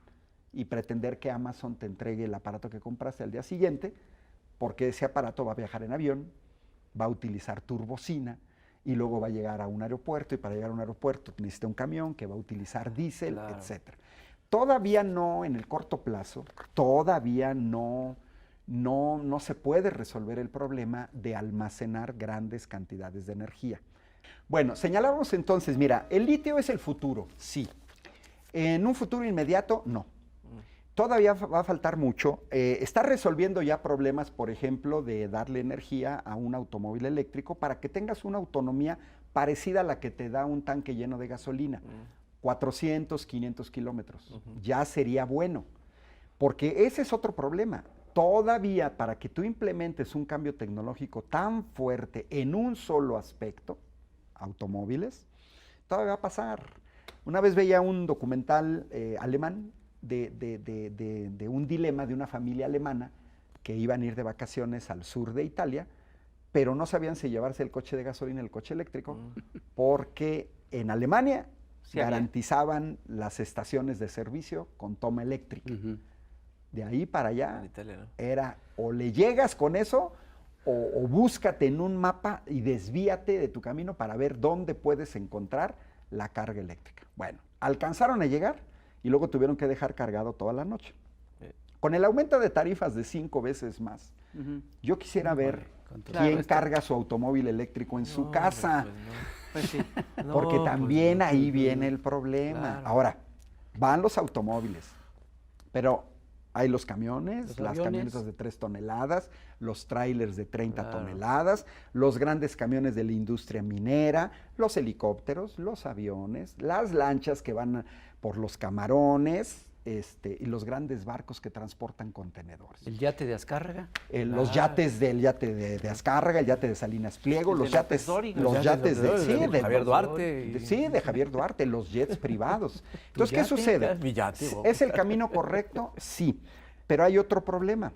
D: y pretender que Amazon te entregue el aparato que compraste al día siguiente, porque ese aparato va a viajar en avión, va a utilizar turbocina, y luego va a llegar a un aeropuerto, y para llegar a un aeropuerto necesita un camión que va a utilizar diésel, etcétera. Todavía no, en el corto plazo, todavía no se puede resolver el problema de almacenar grandes cantidades de energía. Bueno, señalamos entonces, mira, el litio es el futuro, sí. En un futuro inmediato, no. Todavía va a faltar mucho. Está resolviendo ya problemas, por ejemplo, de darle energía a un automóvil eléctrico para que tengas una autonomía parecida a la que te da un tanque lleno de gasolina. 400, 500 kilómetros. Ya sería bueno. Porque ese es otro problema. Todavía para que tú implementes un cambio tecnológico tan fuerte en un solo aspecto, automóviles, todavía va a pasar. Una vez veía un documental alemán de un dilema de una familia alemana que iban a ir de vacaciones al sur de Italia, pero no sabían si llevarse el coche de gasolina o el coche eléctrico, porque en Alemania garantizaban las estaciones de servicio con toma eléctrica. De ahí para allá
C: En Italia, ¿no?
D: era o le llegas con eso o búscate en un mapa y desvíate de tu camino para ver dónde puedes encontrar la carga eléctrica. Bueno, alcanzaron a llegar y luego tuvieron que dejar cargado toda la noche. Con el aumento de tarifas de 5 veces más, yo quisiera ver quién carga su automóvil eléctrico en su casa.
A: Pues sí.
D: Porque también ahí viene el problema.
C: Claro.
D: Ahora, van los automóviles, pero hay los camiones,
B: Los
D: las
B: aviones.
D: camionetas de 3 toneladas, los trailers de 30
C: Claro.
D: toneladas, los grandes camiones de la industria minera, los helicópteros, los aviones, las lanchas que van por los camarones, y los grandes barcos que transportan contenedores.
B: El yate de Azcárraga.
D: Los yates del yate de Azcárraga, el yate de Salinas Pliego,
A: El de
D: los yates,
A: López Dóriga.
D: los yates de
C: Javier Duarte.
D: sí, de Javier Duarte, los jets privados. Entonces, ¿qué
B: yate,
D: sucede?
C: Mi yate, wow.
D: ¿Es el camino correcto? Sí, pero hay otro problema.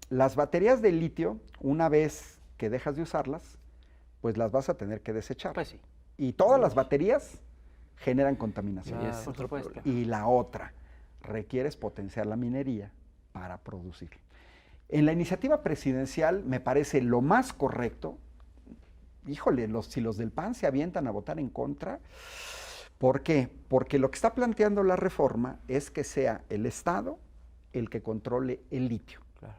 D: Las baterías de litio, una vez que dejas de usarlas, pues las vas a tener que desechar.
A: Pues sí.
D: Y todas las baterías generan contaminación.
C: Claro.
A: Por supuesto.
D: Y la otra, requieres potenciar la minería para producir. En la iniciativa presidencial me parece lo más correcto, híjole, si los del PAN se avientan a votar en contra, ¿por qué? Porque lo que está planteando la reforma es que sea el Estado el que controle el litio.
C: Claro.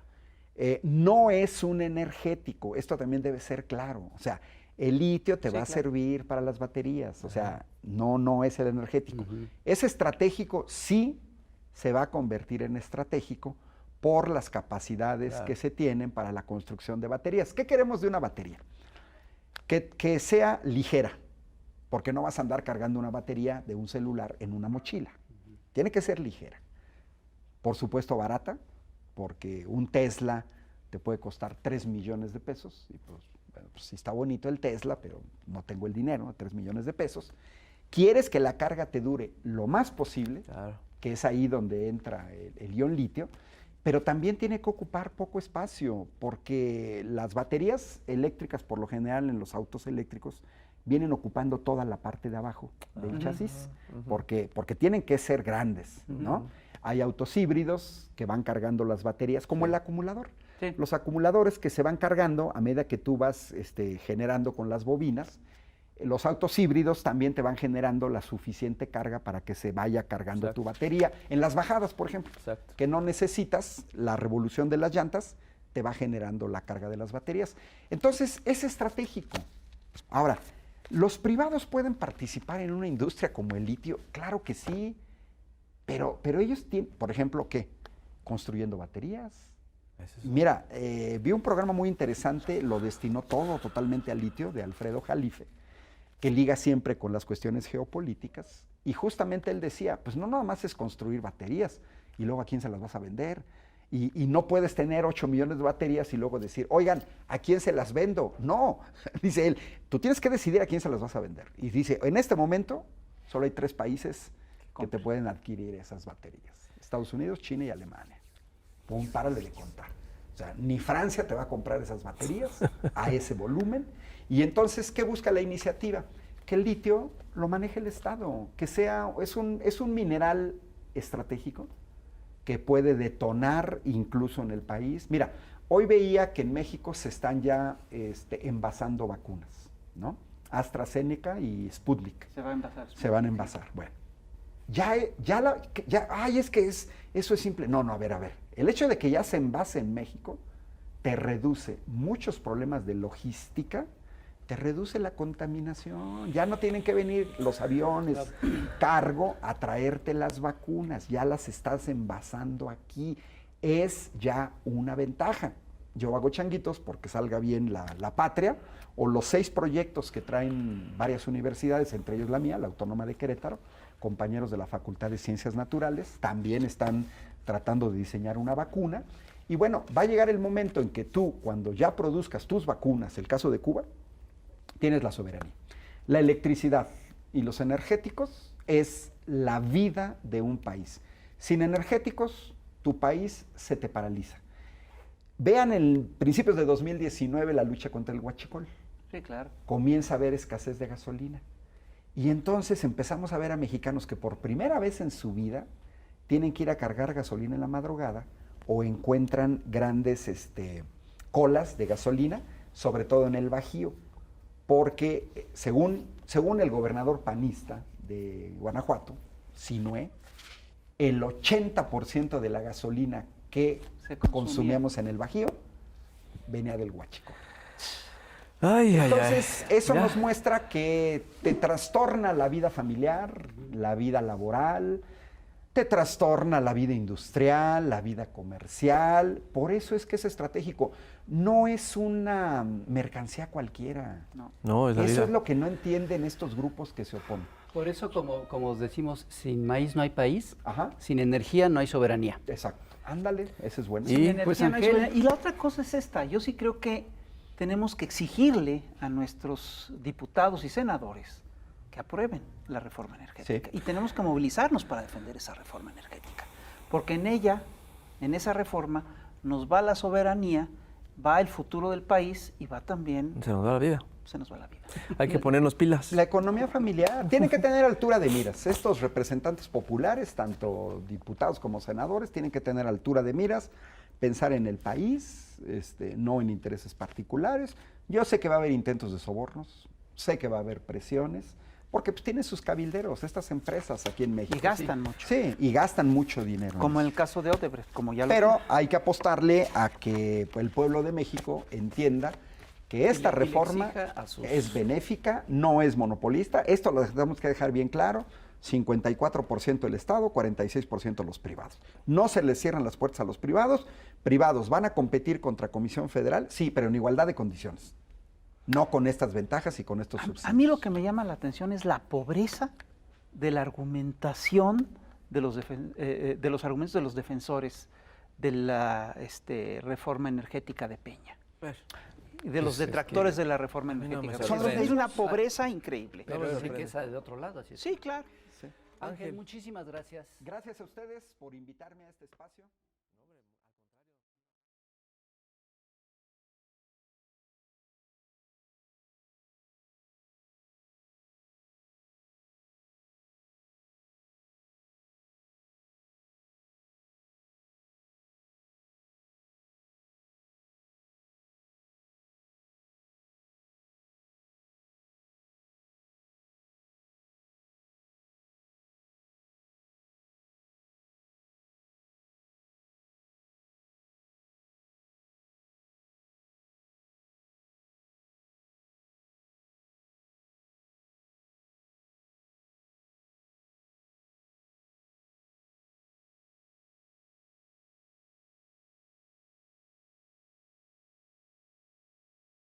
D: No es un energético, esto también debe ser claro, o sea, el litio te
A: Sí,
D: va a
A: claro.
D: servir para las baterías, o sea, no es el energético. Es estratégico, sí se va a convertir en estratégico por las capacidades
C: Claro.
D: que se tienen para la construcción de baterías. ¿Qué queremos de una batería? Que sea ligera, porque no vas a andar cargando una batería de un celular en una mochila. Tiene que ser ligera. Por supuesto barata, porque un Tesla te puede costar 3 millones de pesos. Y pues, bueno, pues sí está bonito el Tesla, pero no tengo el dinero, 3 millones de pesos. Quieres que la carga te dure lo más posible,
C: Claro.
D: que es ahí donde entra el ion litio, pero también tiene que ocupar poco espacio, porque las baterías eléctricas, por lo general en los autos eléctricos, vienen ocupando toda la parte de abajo del chasis, porque tienen que ser grandes, ¿no? Hay autos híbridos que van cargando las baterías, como el acumulador.
A: Sí.
D: Los acumuladores que se van cargando a medida que tú vas generando con las bobinas. Los autos híbridos también te van generando la suficiente carga para que se vaya cargando
C: Exacto.
D: tu batería. En las bajadas, por ejemplo,
C: Exacto.
D: que no necesitas la revolución de las llantas, te va generando la carga de las baterías. Entonces, es estratégico. Ahora, ¿los privados pueden participar en una industria como el litio? Claro que sí, pero ellos tienen, por ejemplo, ¿qué? Construyendo baterías.
C: Eso es-
D: Mira, vi un programa muy interesante, lo destinó todo totalmente al litio, de Alfredo Jalife, que liga siempre con las cuestiones geopolíticas. Y justamente él decía, pues no nada más es construir baterías y luego a quién se las vas a vender. Y no puedes tener 8 millones de baterías y luego decir, oigan, ¿a quién se las vendo? No, dice él, tú tienes que decidir a quién se las vas a vender. Y dice, en este momento solo hay 3 países que te pueden adquirir esas baterías. Estados Unidos, China y Alemania. Pum, párale de contar. O sea, ni Francia te va a comprar esas baterías a ese volumen. Y entonces, ¿qué busca la iniciativa? Que el litio lo maneje el Estado, que sea, es un mineral estratégico que puede detonar incluso en el país. Mira, hoy veía que en México se están ya envasando vacunas, ¿no? AstraZeneca y Sputnik
A: Se va a envasar.
D: se van a envasar. Bueno, eso es simple. No, a ver. El hecho de que ya se envase en México te reduce muchos problemas de logística te reduce la contaminación. Ya no tienen que venir los aviones cargo a traerte las vacunas, ya las estás envasando aquí. Es ya una ventaja. Yo hago changuitos porque salga bien la patria, o los 6 proyectos que traen varias universidades, entre ellos la mía, la Autónoma de Querétaro, compañeros de la Facultad de Ciencias Naturales, también están tratando de diseñar una vacuna. Y bueno, va a llegar el momento en que tú, cuando ya produzcas tus vacunas, el caso de Cuba, tienes la soberanía. La electricidad y los energéticos es la vida de un país. Sin energéticos, tu país se te paraliza. Vean en principios de 2019 la lucha contra el huachicol.
A: Sí, claro.
D: Comienza a haber escasez de gasolina. Y entonces empezamos a ver a mexicanos que por primera vez en su vida tienen que ir a cargar gasolina en la madrugada o encuentran grandes colas de gasolina, sobre todo en el Bajío, porque según el gobernador panista de Guanajuato, Sinué, el 80% de la gasolina que consumíamos en el Bajío venía del huachicol. Entonces, eso nos muestra que te trastorna la vida familiar, la vida laboral, te trastorna la vida industrial, la vida comercial. Por eso es que es estratégico. No es una mercancía cualquiera.
C: No, es la
D: Eso
C: vida.
D: es lo que no entienden estos grupos que se oponen.
B: Por eso, como decimos, sin maíz no hay país,
D: Ajá.
B: sin energía no hay soberanía.
D: Exacto. Ándale, ese es bueno.
C: Y,
A: Energía
B: pues,
A: no hay
B: Ángel.
A: soberanía. Y la otra cosa es esta. Yo sí creo que tenemos que exigirle a nuestros diputados y senadores que aprueben la reforma energética.
D: Sí.
A: Y tenemos que movilizarnos para defender esa reforma energética. Porque en ella, en esa reforma, nos va la soberanía, va el futuro del país y va también,
C: Se nos da la vida.
A: se nos va la vida.
C: Hay que ponernos pilas.
D: La economía familiar tiene que tener altura de miras. Estos representantes populares, tanto diputados como senadores, tienen que tener altura de miras, pensar en el país, no en intereses particulares. Yo sé que va a haber intentos de sobornos, sé que va a haber presiones, porque pues tienen sus cabilderos, estas empresas aquí en México.
A: Y gastan mucho.
D: Sí, y gastan mucho dinero.
A: Como en el caso de Odebrecht, como ya lo
D: Pero hay que apostarle a que el pueblo de México entienda que esta
B: Y le
D: reforma
B: exija a sus-
D: es benéfica, no es monopolista. Esto lo tenemos que dejar bien claro. 54% el Estado, 46% los privados. No se les cierran las puertas a los privados. Privados van a competir contra Comisión Federal, sí, pero en igualdad de condiciones. No con estas ventajas y con estos subsidios.
A: A mí lo que me llama la atención es la pobreza de la argumentación de los argumentos de los defensores de la reforma energética de Peña. Y de los
C: Pues, es
A: detractores
C: que
A: de la reforma
C: a mí no me
A: energética.
C: sorprende.
A: Es una pobreza increíble.
B: Pero
C: me
B: es
C: sorprende.
B: riqueza de otro lado, así es.
A: Sí, claro.
B: Ángel, muchísimas gracias.
D: Gracias a ustedes por invitarme a este espacio.